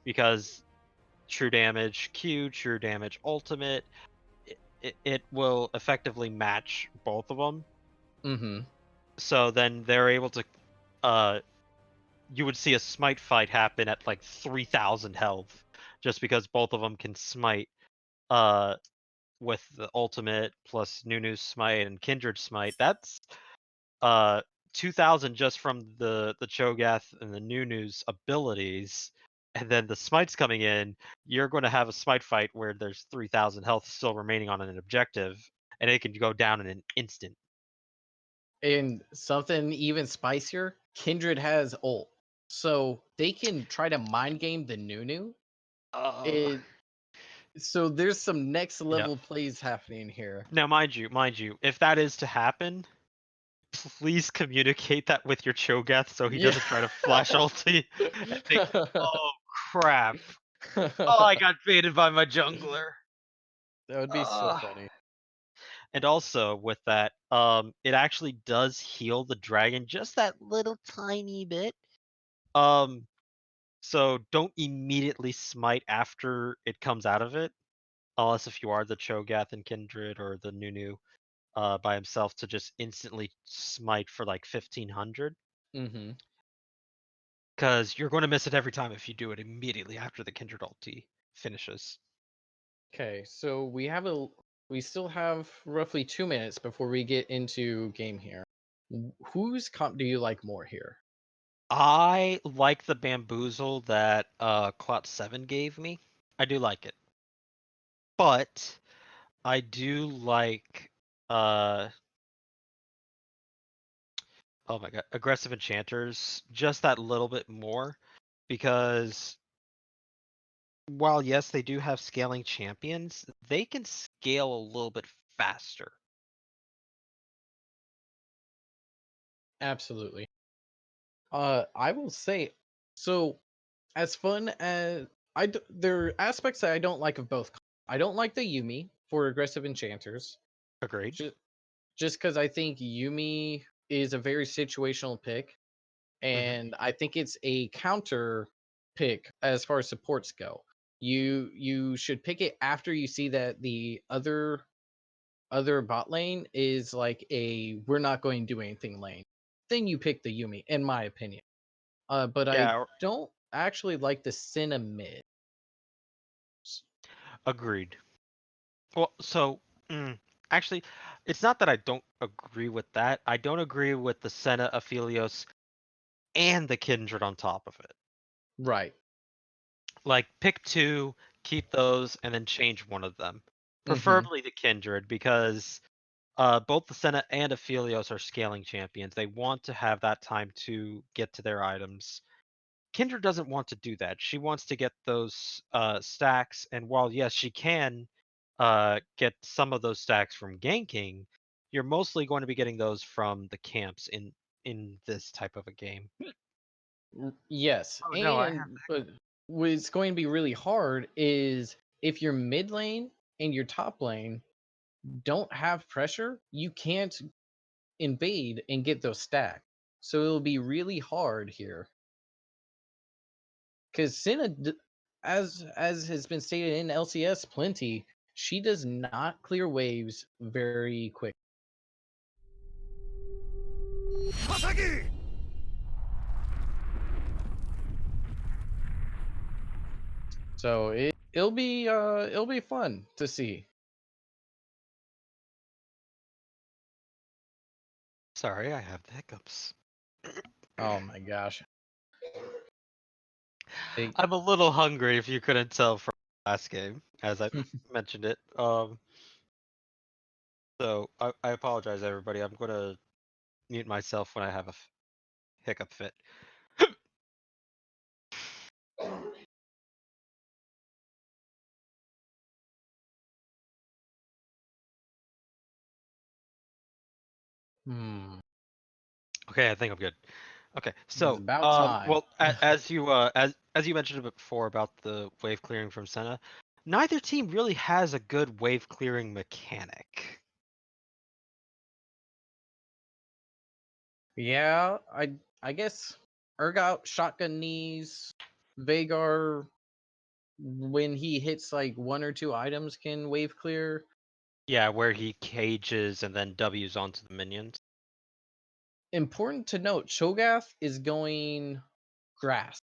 because true damage Q, true damage ultimate, it will effectively match both of them. Mm-hmm. So then they're able to, uh, you would see a smite fight happen at like 3,000 health, just because both of them can smite. Uh, with the ultimate plus Nunu's smite and Kindred smite, that's uh 2,000 just from the Cho'Gath and the Nunu's abilities, and then the smites coming in. You're going to have a smite fight where there's 3,000 health still remaining on an objective, and it can go down in an instant. And something even spicier, Kindred has ult. So they can try to mind game the Nunu. Uh, It, so there's some next yeah. level plays happening here. Now, mind you, if that is to happen, please communicate that with your Cho'Gath so he Yeah. doesn't try to flash ulti and think, oh crap, oh, I got baited by my jungler. That would be so Ugh. funny. And also with that, it actually does heal the dragon just that little tiny bit. Um, so don't immediately smite after it comes out of it, unless if you are the Cho'Gath and Kindred or the Nunu by himself, to just instantly smite for like 1,500. Mm-hmm. Because you're going to miss it every time if you do it immediately after the Kindred ulti finishes. Okay, so we still have roughly 2 minutes before we get into game here. Whose comp do you like more here? I like the bamboozle that Clout 7 gave me. I do like it. But I do like oh my god, aggressive enchanters just that little bit more, because while yes, they do have scaling champions, they can scale a little bit faster. Absolutely. I will say, so as fun as there are aspects that I don't like of both. I don't like the Yumi for aggressive enchanters, Agreed. just because I think Yumi is a very situational pick, Hmm. and I think it's a counter pick as far as supports go. You should pick it after you see that the other bot lane is like a we're not going to do anything lane. Then you pick the Yumi, in my opinion. But I Yeah, don't actually like the Cinna mid. Agreed. Well, so actually, it's not that I don't agree with that. I don't agree with the Senna, Aphelios, and the Kindred on top of it. Right. Like, pick two, keep those, and then change one of them. Hmm. Preferably the Kindred, because both the Senna and Aphelios are scaling champions. They want to have that time to get to their items. Kindred doesn't want to do that. She wants to get those stacks, and while yes, she can get some of those stacks from ganking, you're mostly going to be getting those from the camps in this type of a game. Yes, Oh no, I have and what's going to be really hard is if your mid lane and your top lane don't have pressure, you can't invade and get those stacks. So it'll be really hard here. Because Senna, as has been stated in LCS plenty, she does not clear waves very quick. So it'll be fun to see. Sorry, I have the hiccups. Oh my gosh. They- I'm a little hungry if you couldn't tell from the last game, as I mentioned it. So I apologize, everybody. I'm gonna mute myself when I have a hiccup fit. Hmm. Okay, I think I'm good. Okay, It's so about time. well, as you as you mentioned a bit before about the wave clearing from Senna, neither team really has a good wave clearing mechanic. Yeah, I guess Urgot shotgun knees, Vagar when he hits like one or two items can wave clear. Yeah, where he cages and then W's onto the minions. Important to note, Cho'Gath is going grass,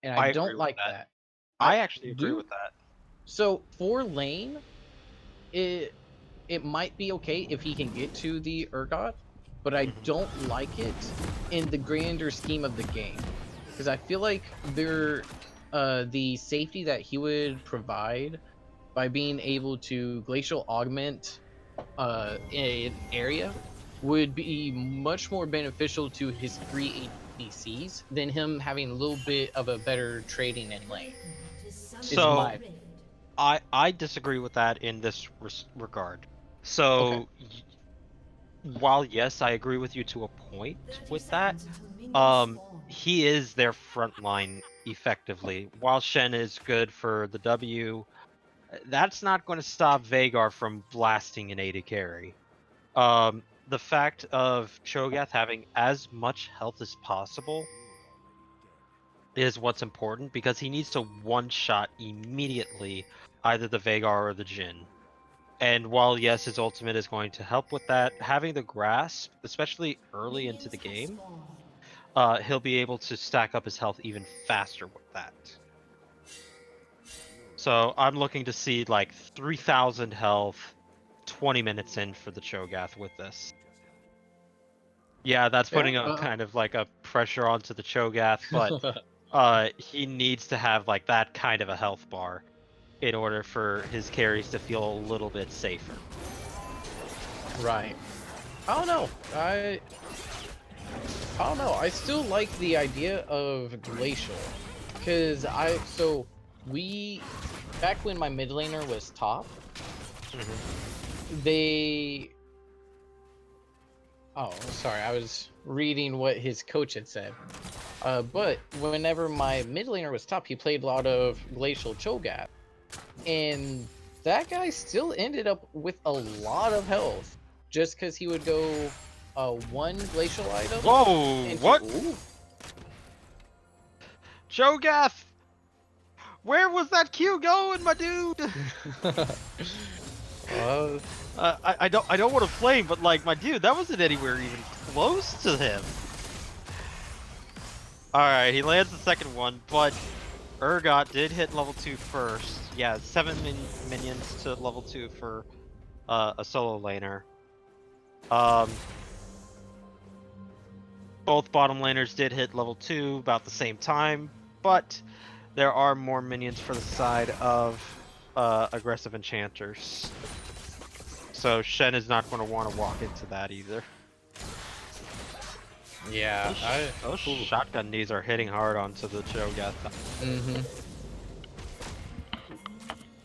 and I I agree don't with like that. that. I I actually agree do with that. so for lane, it might be okay if he can get to the Urgot, but I Mhm. don't like it in the grander scheme of the game. Because I feel like the safety that he would provide by being able to glacial augment an area would be much more beneficial to his 3 ADCs than him having a little bit of a better trading in lane. Is So my I disagree with that in this regard. okay. So while yes, I agree with you to a point with that, he is their front line effectively. While Shen is good for the W, that's not going to stop Vagar from blasting an AD carry. The fact of Cho'Gath having as much health as possible is what's important because he needs to one-shot immediately either the Vagar or the Jhin. And while yes, his ultimate is going to help with that, having the grasp, especially early into the game, he'll be able to stack up his health even faster with that. So I'm looking to see like 3,000 health, 20 minutes in for the Cho'Gath with this. Yeah, that's Yeah. putting a kind of like a pressure onto the Cho'Gath, but he needs to have like that kind of a health bar in order for his carries to feel a little bit safer. Right. I don't know. I don't know. I still like the idea of glacial, because we back when my mid laner was top, they. Oh, sorry. I was reading what his coach had said. But whenever my mid laner was top, he played a lot of glacial Cho'Gath, and that guy still ended up with a lot of health just because he would go one glacial item Whoa! into What? Cho'Gath! Where was that Q going, my dude? uh, I don't want to flame, but like my dude, that wasn't anywhere even close to him. All right, he lands the second one, but Urgot did hit level 2 first. yeah, 7 minions to level 2 for a solo laner. Both bottom laners did hit level 2 about the same time, but there are more minions for the side of aggressive enchanters. So Shen is not going to want to walk into that either. Yeah, Those shotgun knees are hitting hard onto the Cho'Gath. Mm-hmm.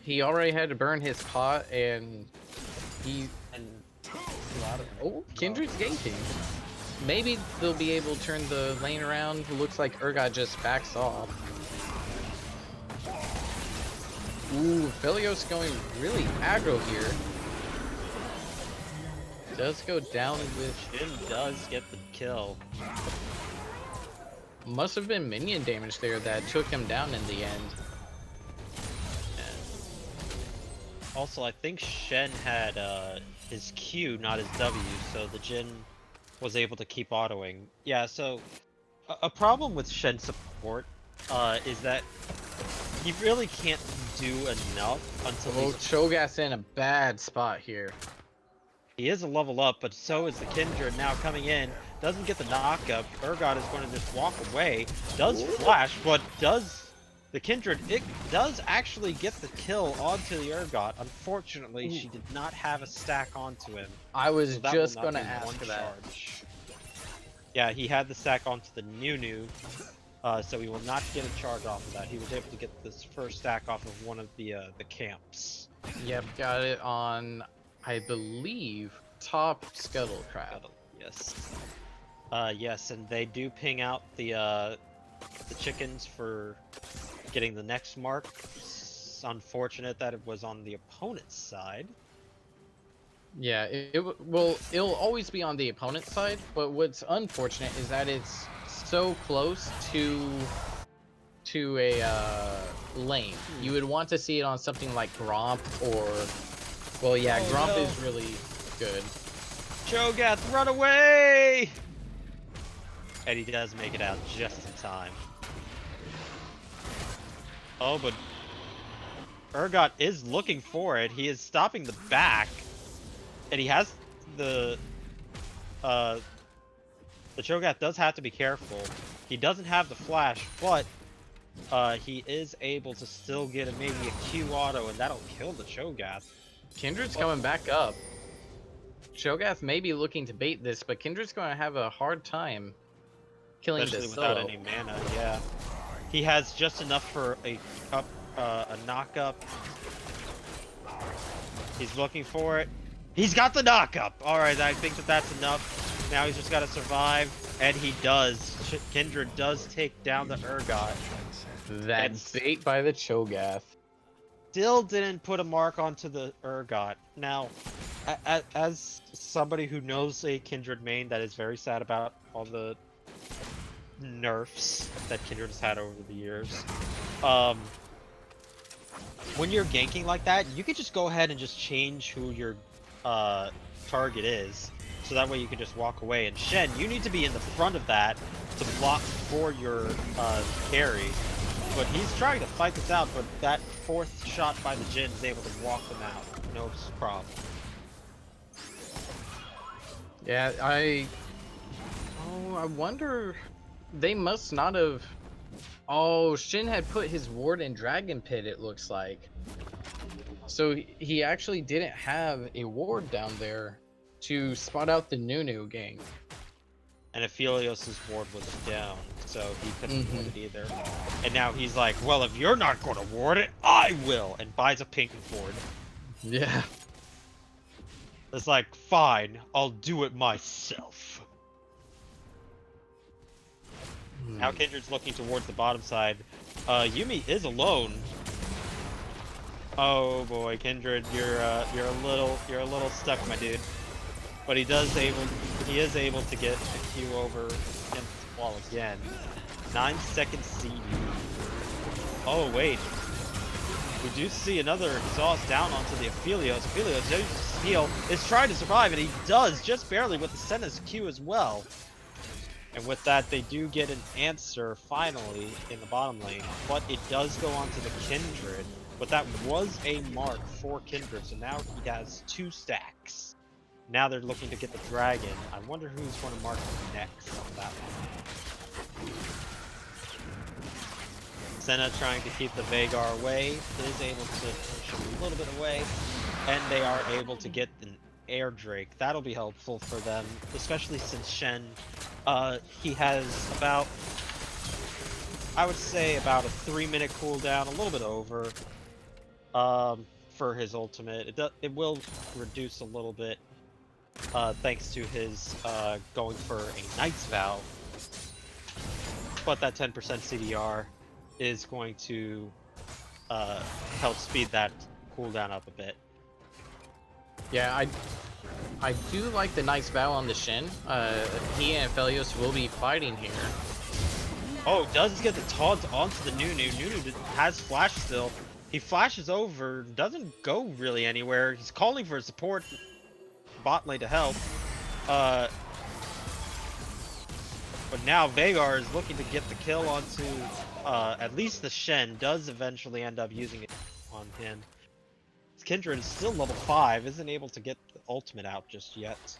He already had to burn his pot, and oh, Kindred's ganking. Maybe they'll be able to turn the lane around. Looks like Urgot just backs off. Ooh, Philios going really aggro here. Does go down with... Jhin does get the kill. Must have been minion damage there that took him down in the end. Also, I think Shen had his Q, not his W, so the Jhin was able to keep autoing. Yeah, so a problem with Shen support is that he really can't do enough until Oh, Cho'Gath's in a bad spot here. he is a level up, but so is the Kindred now coming in. Doesn't get the knockup. Urgot is going to just walk away. Does flash, but does the Kindred, it does actually get the kill onto the Urgot. Unfortunately, she did not have a stack onto him. I was So that just will not gonna be ask one for that. charge. Yeah, he had the stack onto the Nunu, so he will not get a charge off of that. He was able to get this first stack off of one of the camps. Yep, got it on, I believe, top Scuttlecraft. Yes. Yes, and they do ping out the chickens for getting the next mark. It's unfortunate that it was on the opponent's side. Yeah, it'll always be on the opponent's side, but what's unfortunate is that it's so close to a lane. You would want to see it on something like Gromp or, well, yeah, Gromp is really good. Cho'Gath, run away! And he does make it out just in time. Oh, but Urgot is looking for it. He is stopping the back, and he has the Cho'Gath does have to be careful. He doesn't have the flash, but he is able to still get maybe a Q auto, and that'll kill the Cho'Gath. Kindred's coming back up. Cho'Gath may be looking to bait this, but Kindred's going to have a hard time killing Especially this without solo. any mana, yeah. He has just enough for a knock-up. He's looking for it. He's got the knock-up! Alright, I think that's enough. Now he's just got to survive, and he does. Kindred does take down the Urgot. That bait by the Cho'Gath. Still didn't put a mark onto the Urgot. Now, as somebody who knows a Kindred main that is very sad about all the nerfs that Kindred has had over the years, when you're ganking like that, you can just go ahead and just change who your target is, so that way you can just walk away. And Shen, you need to be in the front of that to block for your carry. But he's trying to fight this out, but that fourth shot by the Jhin is able to walk them out. No problem. Yeah, I wonder, they must not have. Oh, Shin had put his ward in Dragon Pit, it looks like. So he actually didn't have a ward down there to spot out the Nunu gang. And Aphelios' ward was down, so he couldn't ward it either. And now he's like, well, if you're not going to ward it, I will! And buys a pink ward. Yeah. It's like, fine, I'll do it myself. Now Kindred's looking towards the bottom side. Yuumi is alone. Oh boy, Kindred, you're a little stuck, my dude. But he is able to get a Q over against the wall again. 9 seconds CD. Oh wait. We do see another exhaust down onto the Aphelios. Aphelios uses steal, is trying to survive, and he does just barely with the Senna's Q as well. And with that, they do get an answer finally in the bottom lane, but it does go onto the Kindred. but that was a mark for Kindred, so now he has 2 stacks. Now they're looking to get the dragon. I wonder who's going to mark next on that one. Senna trying to keep the Vagar away, is able to push him a little bit away, and they are able to get an Air Drake. That'll be helpful for them, especially since Shen, he has about, I would say about a 3-minute cooldown, a little bit over, for his ultimate. It will reduce a little bit, thanks to his going for a Knight's Vow, but that 10% CDR is going to help speed that cooldown up a bit. Yeah, I do like the Knight's Vow on the Shen. He and Felios will be fighting here. Oh, does get the taunt onto the Nunu. Nunu has flash still. He flashes over, doesn't go really anywhere. He's calling for support bot lane to help. But now Vagar is looking to get the kill onto at least the Shen. Does eventually end up using it on him. Kindred is still level 5, isn't able to get the ultimate out just yet.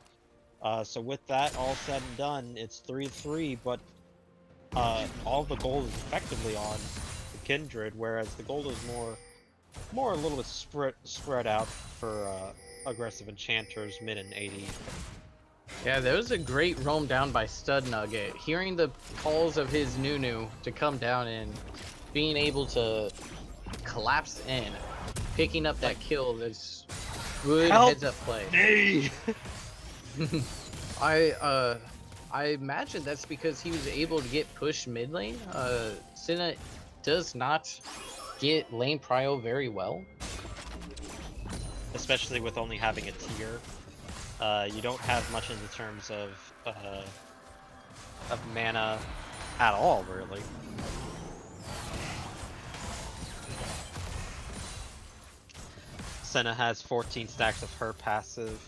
So with that all said and done, it's 3-3, but all the gold is effectively on the Kindred, whereas the gold is more a little bit spread out for aggressive Enchanters, mid and 80. Yeah, that was a great roam down by Stud Nugget. Hearing the calls of his Nunu to come down and being able to collapse in, picking up that kill, that's good heads up play. Hey! I imagine that's because he was able to get pushed mid lane. Senna does not get lane prio very well. Especially with only having a tier. You don't have much in the terms of mana at all, really. Senna has 14 stacks of her passive,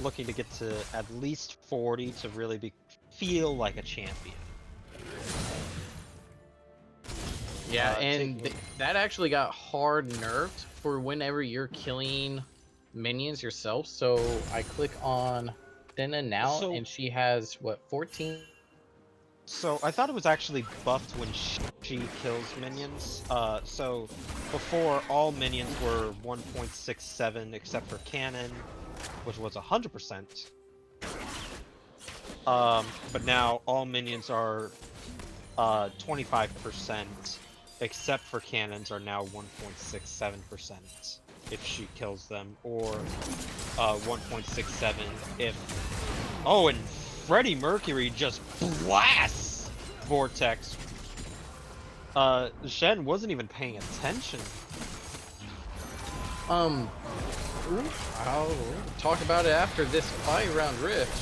looking to get to at least 40 to really feel like a champion. Yeah, and that actually got hard nerfed for whenever you're killing minions yourself. So I click on Senna now, and she has what, 14? So I thought it was actually buffed when she kills minions. So before, all minions were 1.67 except for cannon, which was 100%. But now all minions are 25%, except for cannons are now 1.67% if she kills them, or 1.67 if... Oh, and Freddie Mercury just blasts Vortex. Shen wasn't even paying attention. I'll talk about it after this fight around Rift.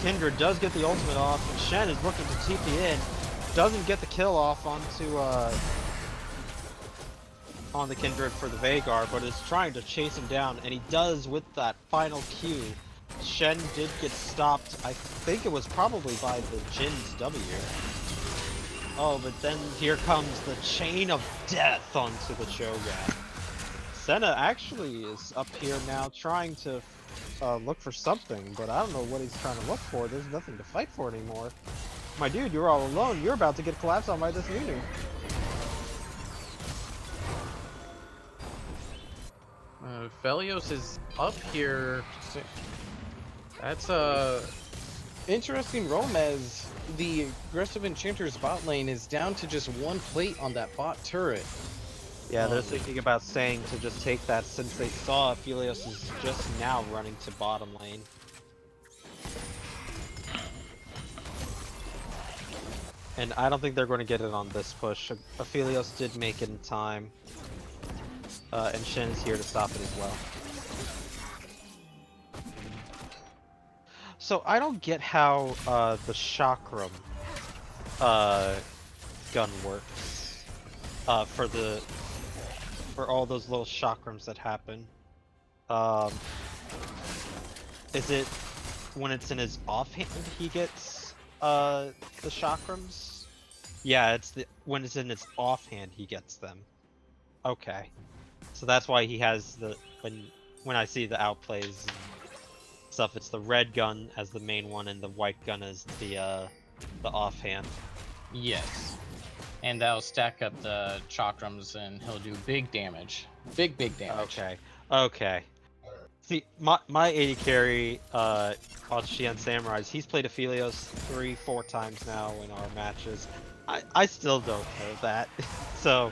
Kindred does get the ultimate off, and Shen is looking to TP in. Doesn't get the kill off onto on the Kindred for the Vagar, but is trying to chase him down, and he does with that final Q. Shen did get stopped. I think it was probably by the Jin's W. Oh, but then here comes the chain of death onto the Cho'Gath. Senna actually is up here now trying to look for something, but I don't know what he's trying to look for. There's nothing to fight for anymore. My dude, you're all alone. You're about to get collapsed on by this Nunu. Felios is up here. That's a interesting roam, as the aggressive Enchanter's bot lane is down to just one plate on that bot turret. Yeah, they're thinking about saying to just take that since they saw Aphelios is just now running to bottom lane. And I don't think they're going to get it on this push. Aphelios did make it in time. And Shen is here to stop it as well. So I don't get how the chakram gun works for all those little chakrams that happen. Is it when it's in his offhand he gets the chakrams? Yeah, it's when it's in its offhand he gets them. Okay, so that's why he has the when I see the outplays and stuff, it's the red gun as the main one and the white gun as the offhand. Yes. And that'll stack up the chakrams and he'll do big damage. Big damage. Okay, okay. See, my AD carry, on Shion Samurais, he's played Aphelios 3-4 times now in our matches. I still don't know that, so.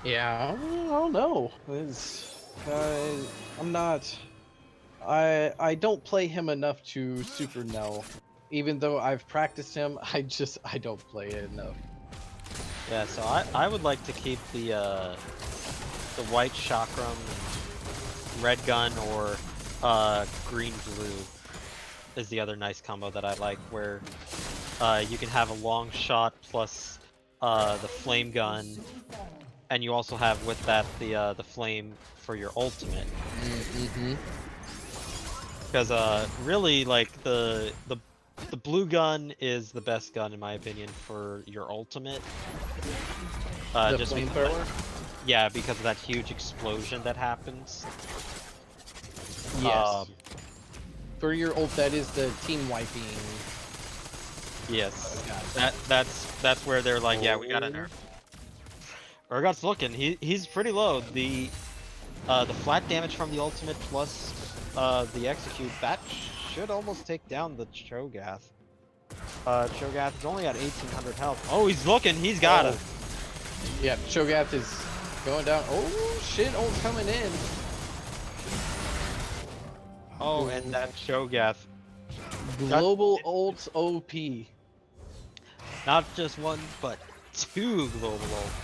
Yeah, I don't know. I'm not. I don't play him enough to super know. Even though I've practiced him, I don't play it enough. Yeah, so I would like to keep the white chakram, red gun, or green blue is the other nice combo that I like, where you can have a long shot plus the flame gun, and you also have with that the flame for your ultimate. Mm-hmm. Because really, like the blue gun is the best gun in my opinion for your ultimate. The Just because, flamethrower? yeah, because of that huge explosion that happens. Yes. For your ult, that is the team wiping. Yes. Okay. That's where they're like, yeah, we got a nerf. Urgot's looking. He's pretty low. The flat damage from the ultimate plus the execute, that should almost take down the Cho'Gath. Cho'Gath is only at 1800 health. Oh, he's looking. He's got him. Yeah, Cho'Gath is going down. Oh shit! Ult coming in. Oh, and that Cho'Gath. Global ult OP. Not just one, but two global ults.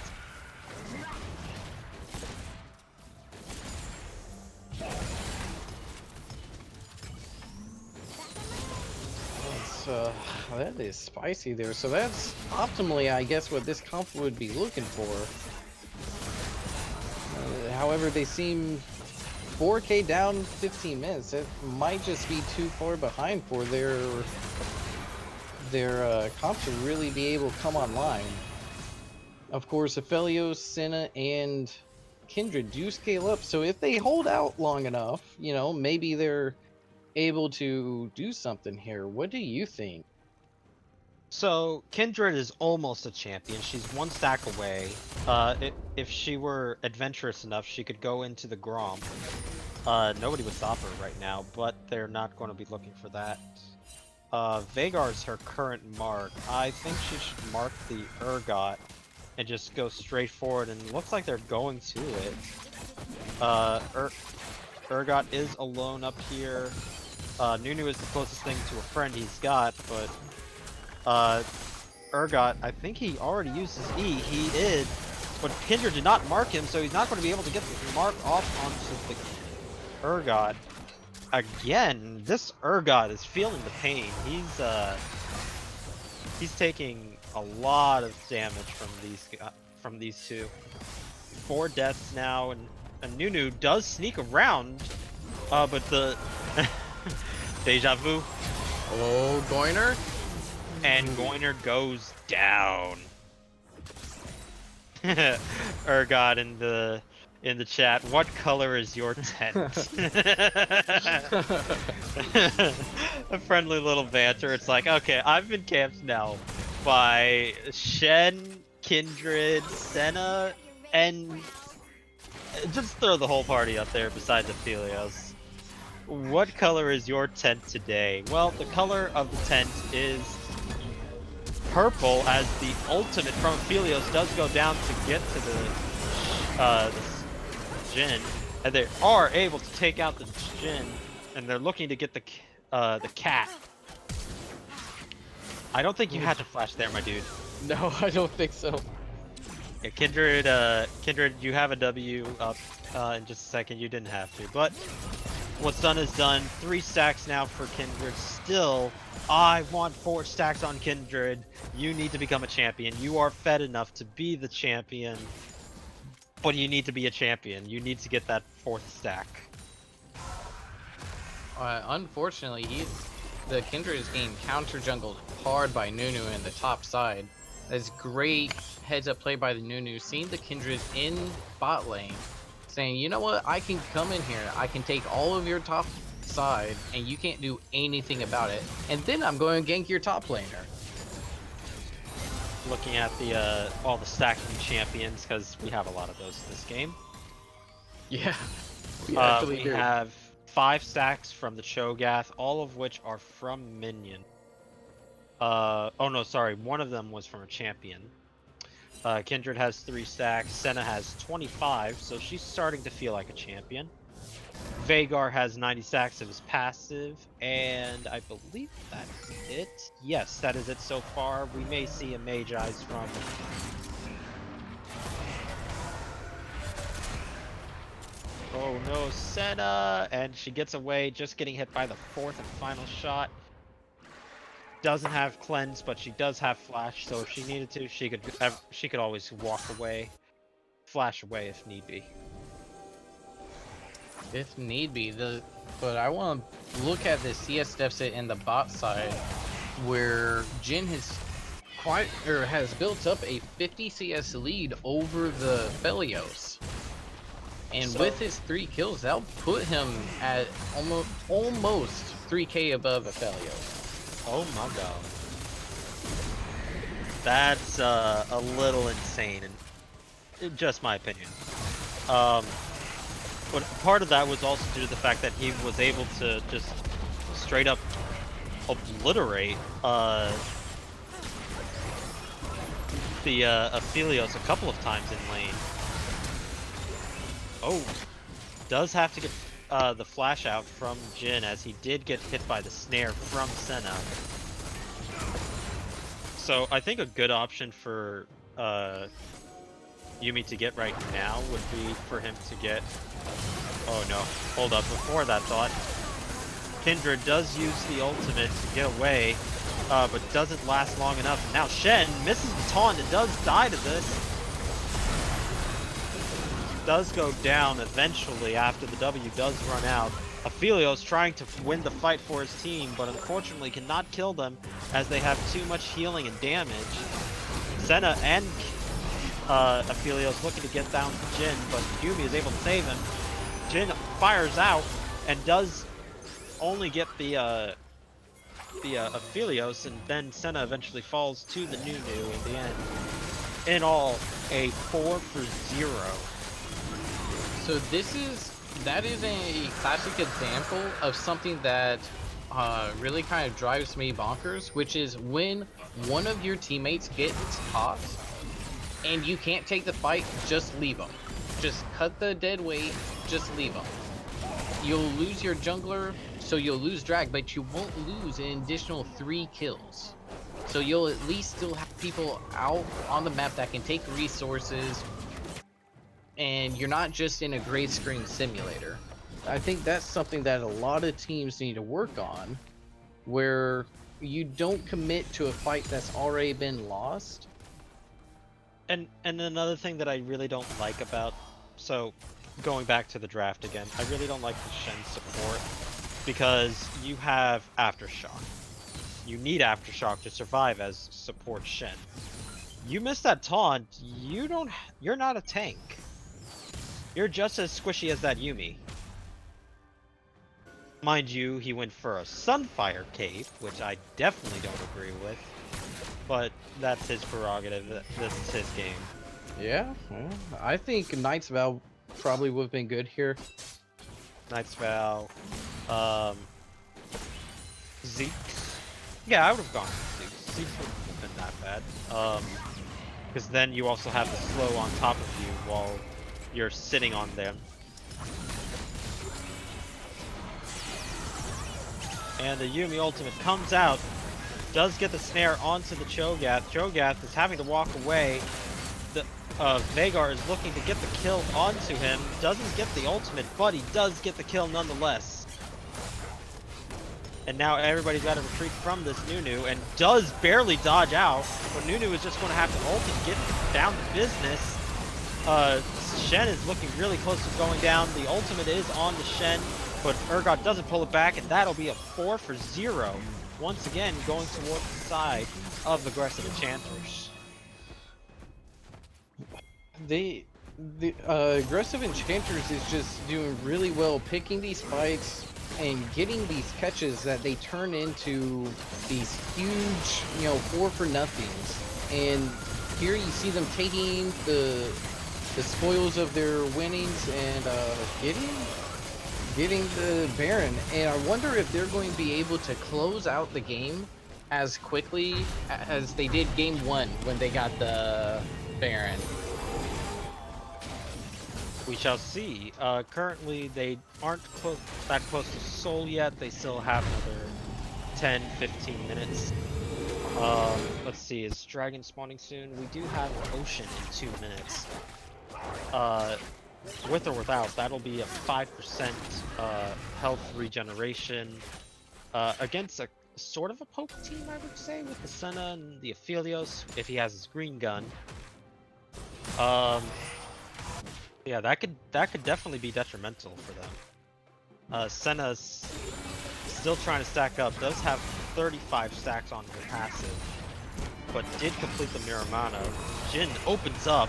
That is spicy there. So that's optimally, I guess, what this comp would be looking for. However, they seem 4K down 15 minutes. It might just be too far behind for their comp to really be able to come online. Of course, Aphelios, Senna, and Kindred do scale up. So if they hold out long enough, you know, maybe they're able to do something here. What do you think? So Kindred is almost a champion. She's one stack away. If she were adventurous enough, she could go into the Grom. Nobody would stop her right now, but they're not going to be looking for that. Veigar's her current mark. I think she should mark the Urgot and just go straight forward, and it looks like they're going to it. Urgot is alone up here. Nunu is the closest thing to a friend he's got, but Urgot, I think he already used his E. He did, but Kindred did not mark him, so he's not going to be able to get the mark off onto the Urgot. Again, this Urgot is feeling the pain. He's taking a lot of damage from these two. 4 deaths now, and Nunu does sneak around, but the deja vu. Hello, Goiner. And Goiner goes down. Urgot in the chat, what color is your tent? A friendly little banter. It's like, okay, I've been camped now by Shen, Kindred, Senna, and just throw the whole party up there besides Aphelios. What color is your tent today? Well, the color of the tent is purple, as the ultimate from Aphelios does go down to get to the Jhin, and they are able to take out the Jhin, and they're looking to get the cat. I don't think you had to flash there, my dude. No, I don't think so. Yeah, Kindred, you have a W up in just a second. You didn't have to, but what's done is done. 3 stacks now for Kindred. Still, I want 4 stacks on Kindred. You need to become a champion. You are fed enough to be the champion, but you need to be a champion. You need to get that 4th stack. Unfortunately, the Kindred is getting counter jungled hard by Nunu in the top side. That's great heads up play by the Nunu, seeing the Kindred in bot lane, saying, you know what, I can come in here, I can take all of your top side, and you can't do anything about it, and then I'm going to gank your top laner. Looking at the all the stacking champions, because we have a lot of those this game. Yeah, we We have 5 stacks from the Cho'Gath, all of which are from minion. Oh no, sorry, one of them was from a champion. Kindred has 3 stacks, Senna has 25, so she's starting to feel like a champion. Vhagar has 90 stacks of his passive, and I believe that's it. Yes, that is it so far. We may see a Mage Eyes from... Oh no, Senna! And she gets away, just getting hit by the 4th and final shot. Doesn't have cleanse, but she does have flash, so if she needed to, she could always walk away, flash away if need be. If need be, but I want to look at the CS deficit in the bot side, where Jin has built up a 50 CS lead over the Felios, and with his 3 kills, that'll put him at almost 3k above the Felios. Oh my god. That's a little insane, in just my opinion. But part of that was also due to the fact that he was able to just straight up obliterate the Aphelios a couple of times in lane. Oh, does have to get the flash out from Jin, as he did get hit by the snare from Senna. So I think a good option for Yuumi to get right now would be for him to get... Oh no, hold up, before that thought. Kindred does use the ultimate to get away, but doesn't last long enough. And now Shen misses the taunt and does die to this. Does go down eventually after the W does run out. Aphelios trying to win the fight for his team, but unfortunately cannot kill them as they have too much healing and damage. Senna and Aphelios looking to get down to Jin, but Yuumi is able to save him. Jin fires out and does only get the Aphelios, and then Senna eventually falls to the Nunu in the end. In all, a 4-for-0. So that is a classic example of something that really kind of drives me bonkers, which is when one of your teammates gets caught and you can't take the fight, just leave them. Just cut the dead weight, just leave them. You'll lose your jungler, so you'll lose drag, but you won't lose an additional 3 kills. So you'll at least still have people out on the map that can take resources, and you're not just in a gray screen simulator. I think that's something that a lot of teams need to work on, where you don't commit to a fight that's already been lost. And another thing that I really don't like about, so going back to the draft again, I really don't like the Shen support, because you have Aftershock. You need Aftershock to survive as support Shen. You miss that taunt, you're not a tank. You're just as squishy as that Yuumi. Mind you, he went for a Sunfire cape, which I definitely don't agree with. But that's his prerogative, this is his game. Yeah, well, I think Knight's Vow probably would have been good here. Knight's Vow, Zeke. Yeah, I would have gone with Zeke. Zeke wouldn't have been that bad. Because then you also have the slow on top of you while you're sitting on them. And the Yuumi ultimate comes out, does get the snare onto the Cho'Gath. Cho'Gath is having to walk away. The Vhagar is looking to get the kill onto him. Doesn't get the ultimate, but he does get the kill nonetheless. And now everybody's got to retreat from this Nunu, and does barely dodge out. But Nunu is just going to have to ult and get down to business. Shen is looking really close to going down. The ultimate is on the Shen. But Urgot doesn't pull it back, and that'll be a 4 for 0. Once again, going towards the side of aggressive Enchanters. The aggressive Enchanters is just doing really well picking these fights and getting these catches that they turn into these huge, 4 for nothings. And here you see them taking the spoils of their winnings and getting the Baron. And I wonder if they're going to be able to close out the game as quickly as they did game 1 when they got the Baron. We shall see. Currently, they aren't that close to Soul yet. They still have another 10-15 minutes. Let's see, is Dragon spawning soon? We do have an Ocean in 2 minutes. With or without, that'll be a 5% health regeneration against a sort of a poke team, I would say, with the Senna and the Aphelios, if he has his green gun. Yeah, that could definitely be detrimental for them. Senna's still trying to stack up, does have 35 stacks on her passive, but did complete the Miramana. Jhin opens up,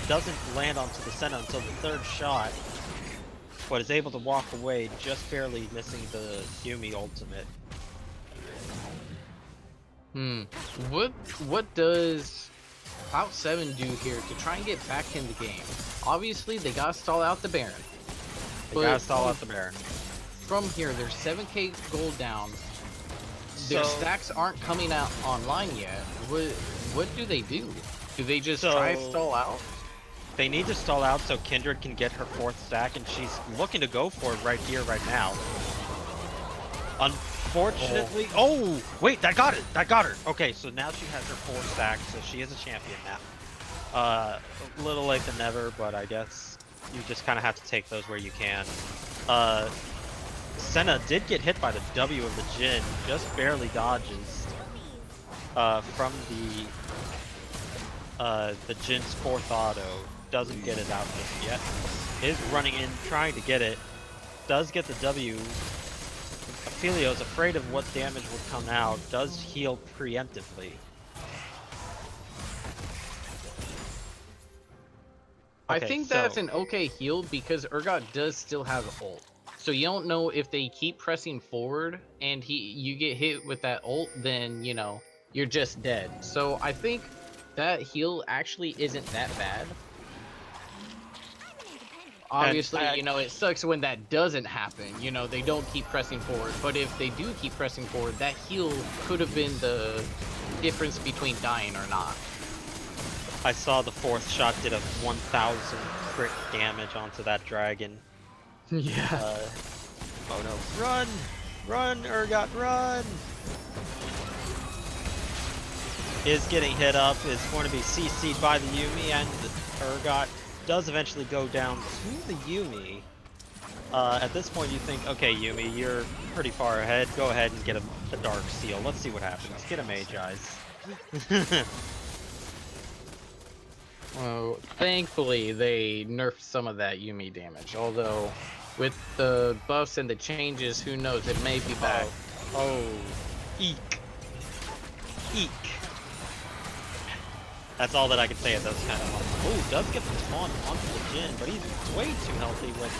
doesn't land onto the Senna until the 3rd shot, but is able to walk away, just barely missing the Yumi ultimate. What does Clout 7 do here to try and get back in the game? Obviously, they gotta stall out the Baron. They gotta stall out the Baron. From here, they're 7k gold down. Their stacks aren't coming out online yet. What do they do? Do they just try to stall out? They need to stall out so Kindred can get her 4th stack, and she's looking to go for it right here, right now. Unfortunately, oh wait, that got her. Okay, so now she has her 4 stacks, so she is a champion now. A little late than never, but I guess you just kind of have to take those where you can. Senna did get hit by the W of the Jhin, just barely dodges from the Jin's 4th auto. Doesn't get it out just yet. Is running in, trying to get it. Does get the W. Aphelios, afraid of what damage would come out, does heal preemptively. I think that's an okay heal because Urgot does still have ult. So you don't know if they keep pressing forward and you get hit with that ult, then you're just dead. So I think that heal actually isn't that bad. Obviously, it sucks when that doesn't happen. They don't keep pressing forward. But if they do keep pressing forward, that heal could have been the difference between dying or not. I saw the 4th shot did a 1000 crit damage onto that dragon. Yeah. Oh no. Run! Run, Urgot, run! Is getting hit up, is going to be CC'd by the Yumi, and Urgot does eventually go down to the Yumi. At this point you think, okay Yumi, you're pretty far ahead, go ahead and get a Dark Seal. Let's see what happens. Get a Mage Eyes. Well, thankfully they nerfed some of that Yumi damage, although with the buffs and the changes, who knows, it may be back. Oh. Eek. Eek. That's all that I can say at those kind of moments. Oh, does get the taunt onto the Jhin, but he's way too healthy with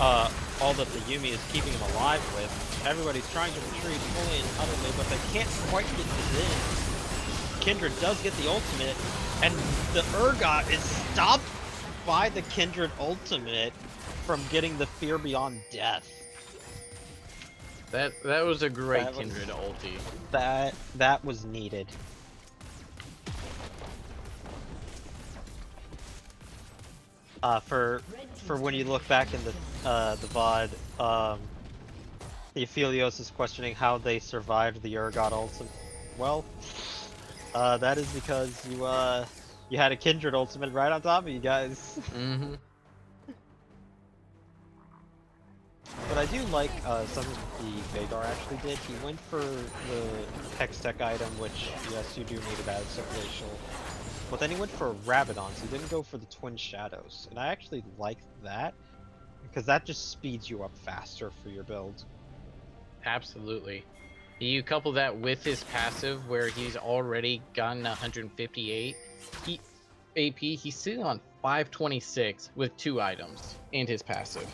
all that the Yumi is keeping him alive with. Everybody's trying to retreat fully and utterly, but they can't quite get to Jhin. Kindred does get the ultimate, and the Urgot is stopped by the Kindred ultimate from getting the Fear Beyond Death. That was a great Kindred ulti. That was needed. For when you look back in the VOD, the Aphelios is questioning how they survived the Urgot ultimate. Well, that is because you had a Kindred ultimate right on top of you guys. Mm-hmm. But I do like something the Vagar actually did. He went for the Hextech item, which yes, you do need it as a glacial. But then he went for Rabadons. He didn't go for the Twin Shadows, and I actually like that because that just speeds you up faster for your build. Absolutely. You couple that with his passive, where he's already gotten 158 AP. He's sitting on 526 with 2 items and his passive.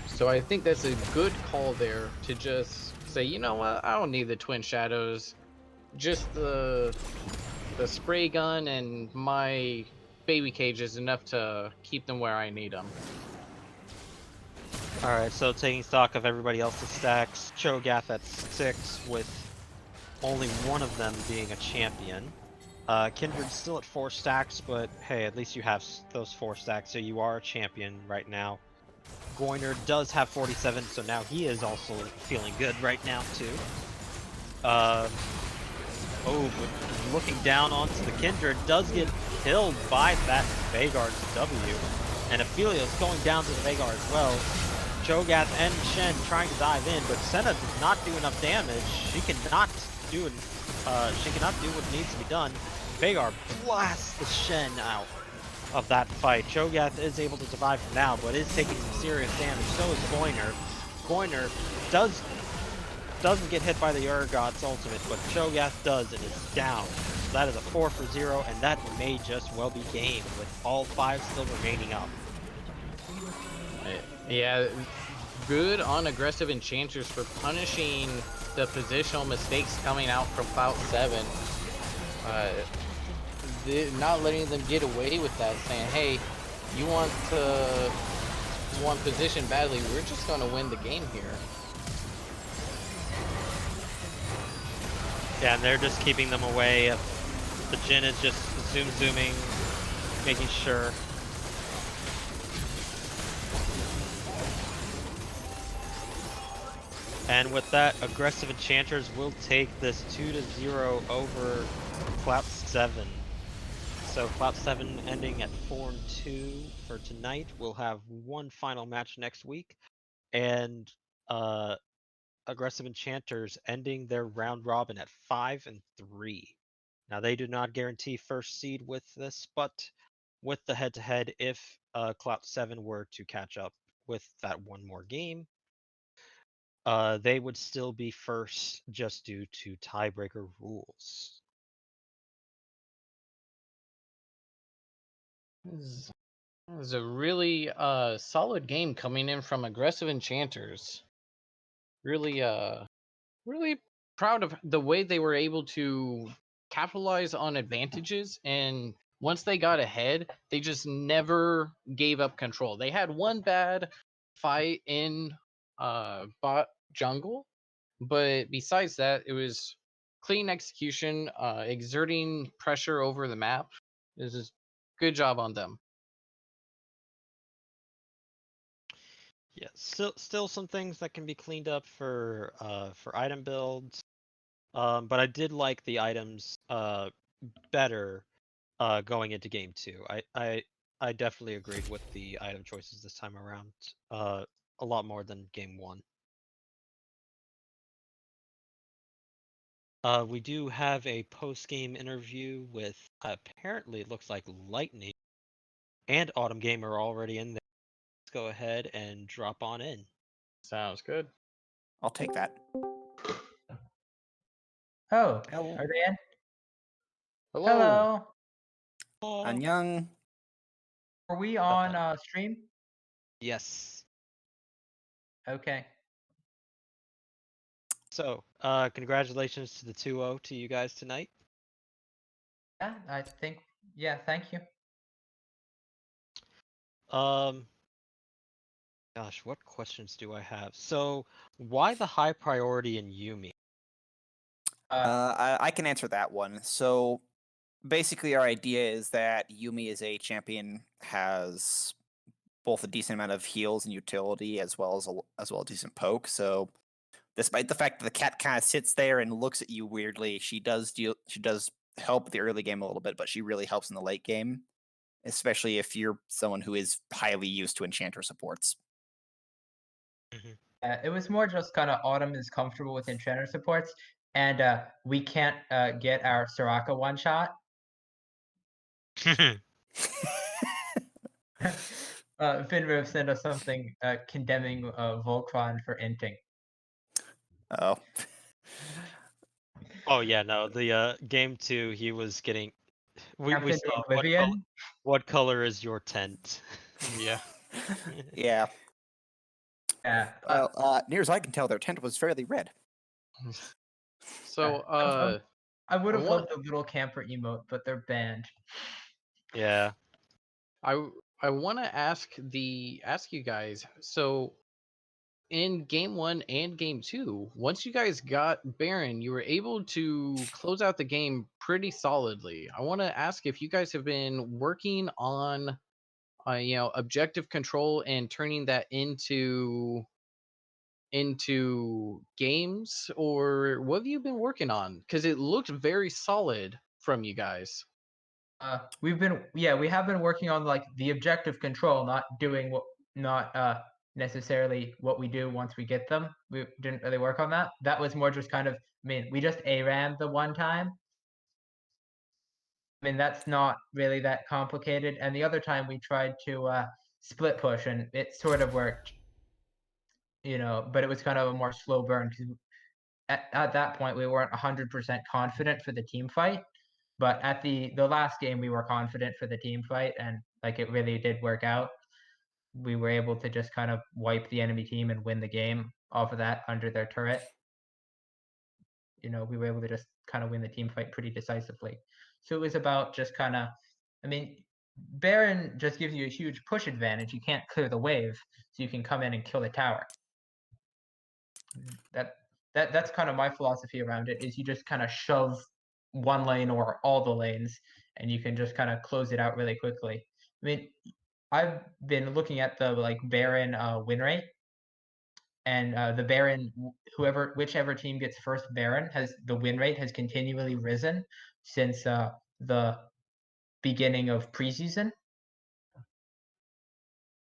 So I think that's a good call there to just say, you know what, I don't need the Twin Shadows. Just the spray gun and my baby cage is enough to keep them where I need them. Alright, so taking stock of everybody else's stacks, Cho'Gath at 6 with only one of them being a champion. Kindred's still at 4 stacks, but hey, at least you have those 4 stacks, so you are a champion right now. Goiner does have 47, so now he is also feeling good right now too. Oh, but looking down onto the Kindred does get killed by that Vhagar's W. And Ophelia's going down to the Vhagar as well. Cho'Gath and Shen trying to dive in, but Senna does not do enough damage. She cannot do what needs to be done. Vhagar blasts the Shen out of that fight. Cho'Gath is able to survive for now, but is taking some serious damage. So is Goiner. Goiner doesn't get hit by the Urgot's ultimate, but Cho'Gath does and is down. So that is a 4 for 0, and that may just well be game with all 5 still remaining up. Yeah, good on aggressive Enchanters for punishing the positional mistakes coming out from Clout 7. Not letting them get away with that, saying, hey, you want position badly, we're just going to win the game here. Yeah, and they're just keeping them away. The Jhin is just zooming, making sure. And with that, aggressive Enchanters will take this 2-0 over Clout 7. So Clout 7 ending at 4-2 for tonight. We'll have one final match next week, and aggressive Enchanters ending their round robin at 5-3. Now they do not guarantee first seed with this, but with the head-to-head, if Clout 7 were to catch up with that one more game, they would still be first just due to tiebreaker rules. This is a really solid game coming in from aggressive Enchanters. Really really proud of the way they were able to capitalize on advantages, and once they got ahead, they just never gave up control. They had one bad fight in bot jungle, but besides that, it was clean execution, exerting pressure over the map. This is good job on them. Yeah, still some things that can be cleaned up for item builds. But I did like the items better going into game 2. I definitely agreed with the item choices this time around a lot more than game 1. We do have a post-game interview with apparently it looks like Lightning and Autumn Gamer are already in there. Let's go ahead and drop on in. Sounds good. I'll take that. Oh, Hello. are they in? Hello. Hello. Annyeong. Are we on stream? Yes. Okay. So, congratulations to the 2-0 to you guys tonight. Yeah, I think. Yeah, thank you. Gosh, what questions do I have? So, why the high priority in Yumi? I can answer that one. So basically, our idea is that Yumi as a champion has both a decent amount of heals and utility, as well as a decent poke. So, despite the fact that the cat kind of sits there and looks at you weirdly, she does help the early game a little bit, but she really helps in the late game, especially if you're someone who is highly used to enchanter supports. It was more just kind of Autumn is comfortable with Enchanter supports, and we can't get our Soraka one shot. Finrev sent us something condemning Voltron for inting. Oh. Oh yeah, no. The game 2, he was getting. We Captain saw Oblivion. what color is your tent? Yeah. Yeah. Yeah. Near as I can tell, their tent was fairly red. So, I would I have want- loved the little camper emote, but they're banned. Yeah. I want to ask you guys. So, in game 1 and game 2, once you guys got Baron, you were able to close out the game pretty solidly. I want to ask if you guys have been working on, objective control and turning that into games, or what have you been working on? Because it looked very solid from you guys. We have been working on like the objective control, not necessarily what we do once we get them. We didn't really work on that. That was more just kind of, we just ARAM the one time. That's not really that complicated. And the other time we tried to split push and it sort of worked, but it was kind of a more slow burn because at that point we weren't 100% confident for the team fight. But at the last game, we were confident for the team fight, and like it really did work out. We were able to just kind of wipe the enemy team and win the game off of that under their turret. We were able to just kind of win the team fight pretty decisively. So it was about just kind of, Baron just gives you a huge push advantage. You can't clear the wave, so you can come in and kill the tower. That's kind of my philosophy around it. Is you just kind of shove one lane or all the lanes, and you can just kind of close it out really quickly. I've been looking at the like Baron win rate, and the Baron, whichever team gets first Baron, has the win rate has continually risen since the beginning of preseason.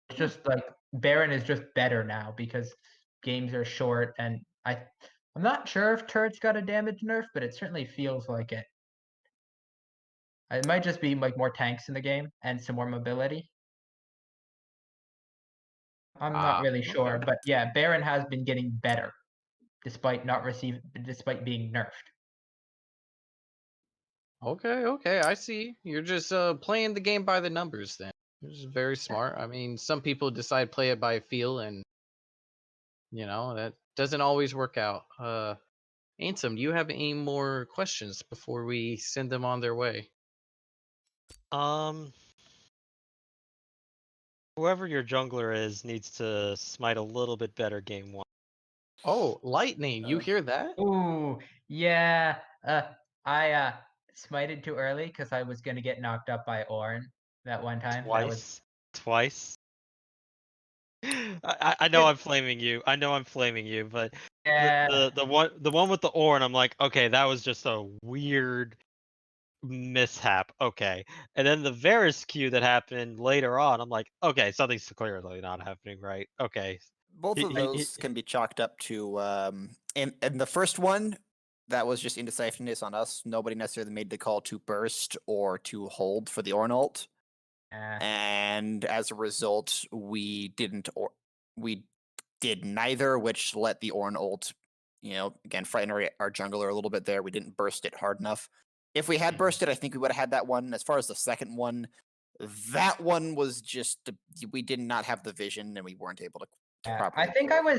It's just like Baron is just better now because games are short, and I'm not sure if turret's got a damage nerf, but it certainly feels like it. It might just be like more tanks in the game and some more mobility. I'm not really sure, Okay. but yeah, Baron has been getting better despite being nerfed. Okay, I see. You're just playing the game by the numbers then. Which is very smart. Some people decide play it by feel, and that doesn't always work out. Ansem, do you have any more questions before we send them on their way? Whoever your jungler is needs to smite a little bit better game 1. Oh, lightning! You hear that? Ooh, yeah. I smited too early because I was gonna get knocked up by Ornn that one time. That was Twice. I know I'm flaming you. I know I'm flaming you, but yeah. the one with the ore, and I'm like, okay, that was just a weird mishap. Okay, and then the Varus Q that happened later on, I'm like, okay, something's clearly not happening right. Okay, Both of those can be chalked up to in the first one, that was just indecisiveness on us. Nobody necessarily made the call to burst or to hold for the Ornn ult. And as a result, we did neither, which let the Ornn ult, again, frighten our jungler a little bit there. We didn't burst it hard enough. If we had bursted, I think we would have had that one. As far as the second one, that one was just we did not have the vision, and we weren't able to properly.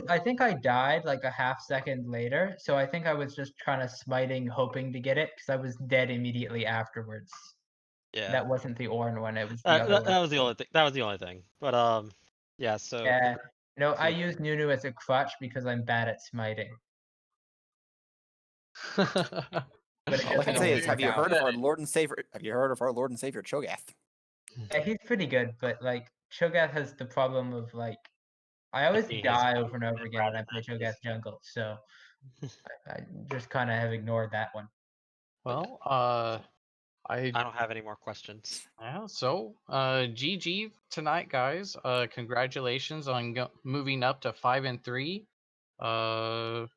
I think I died like a half second later, so I think I was just kind of smiting, hoping to get it because I was dead immediately afterwards. yeah, That wasn't the Ornn one; it was the other one. that was the only thing. That was the only thing. But yeah. So Yeah, no, I use Nunu as a crutch because I'm bad at smiting. But it All I just can didn't say is, work have you out. heard of our Lord and Savior? Have you heard of our Lord and Savior Cho'Gath? Yeah, he's pretty good, but like Cho'Gath has the problem of like I always Picking his die over and over again when I rather play than Cho'Gath jungle, so I just kind of have ignored that one. Well, I don't have any more questions. yeah. So, GG tonight, guys. Congratulations on moving up to 5-3.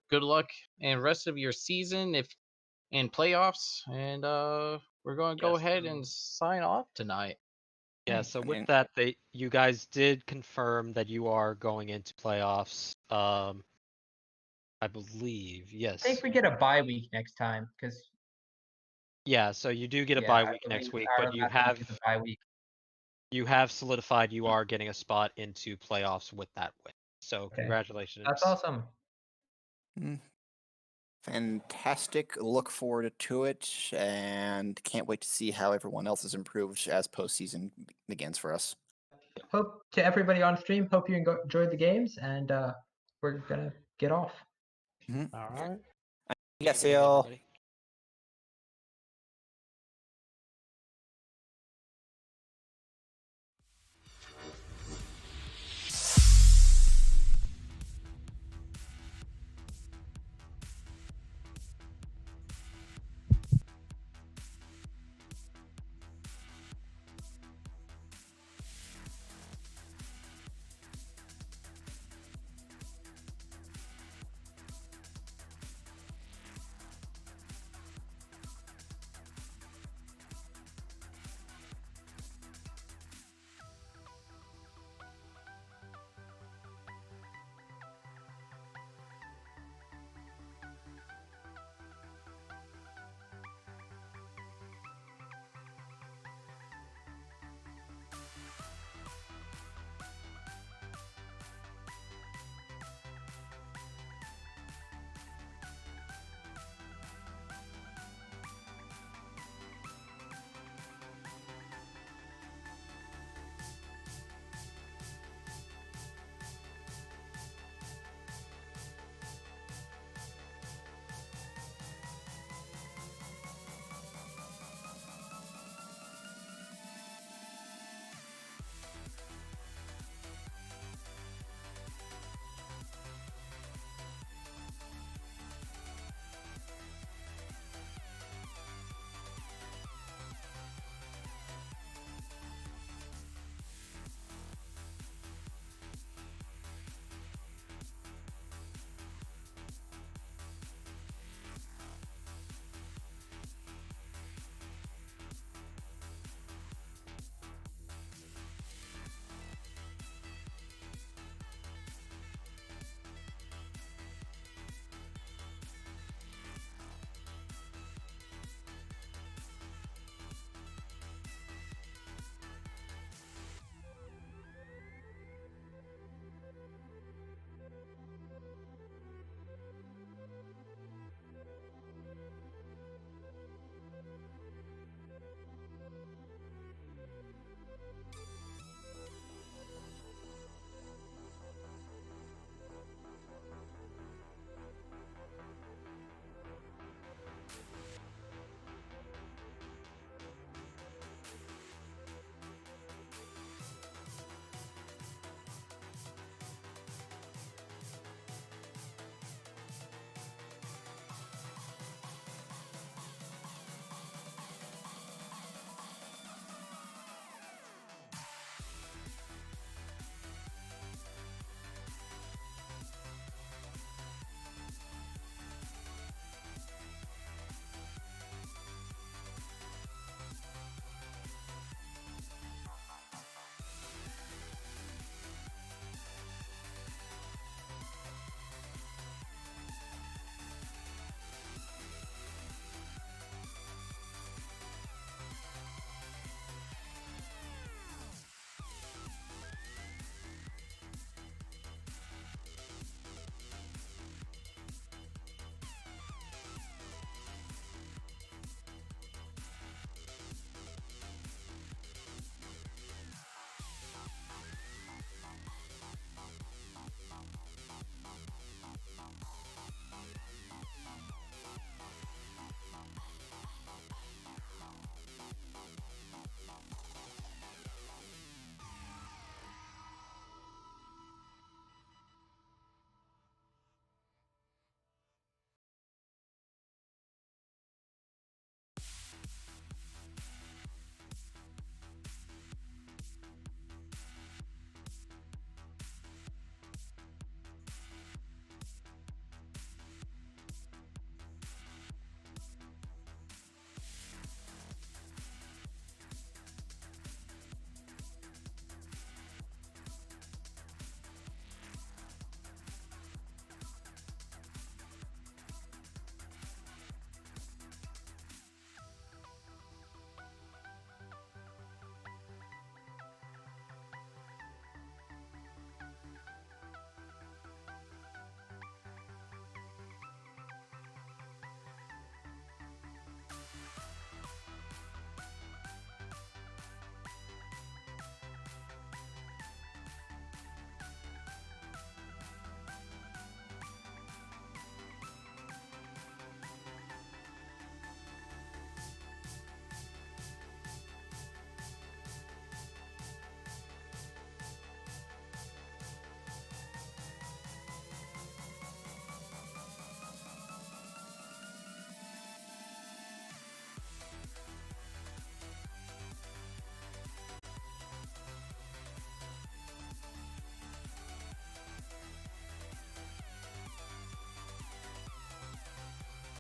Good luck and rest of your season if in playoffs, and we're going to go Yes. ahead and sign off tonight. Yeah, so with that, you guys did confirm that you are going into playoffs. I believe, I think yes. we get a bye week next time because Yeah, so you do get a yeah, bye I week next believe week, our but you last week is a bye week. have solidified you are getting a spot into playoffs with that win. So Okay. congratulations. That's awesome. Fantastic. Look forward to it, and can't wait to see how everyone else has improved as postseason begins for us. Hope to everybody on stream. Hope you enjoyed the games, and we're gonna get off. All right. Yes,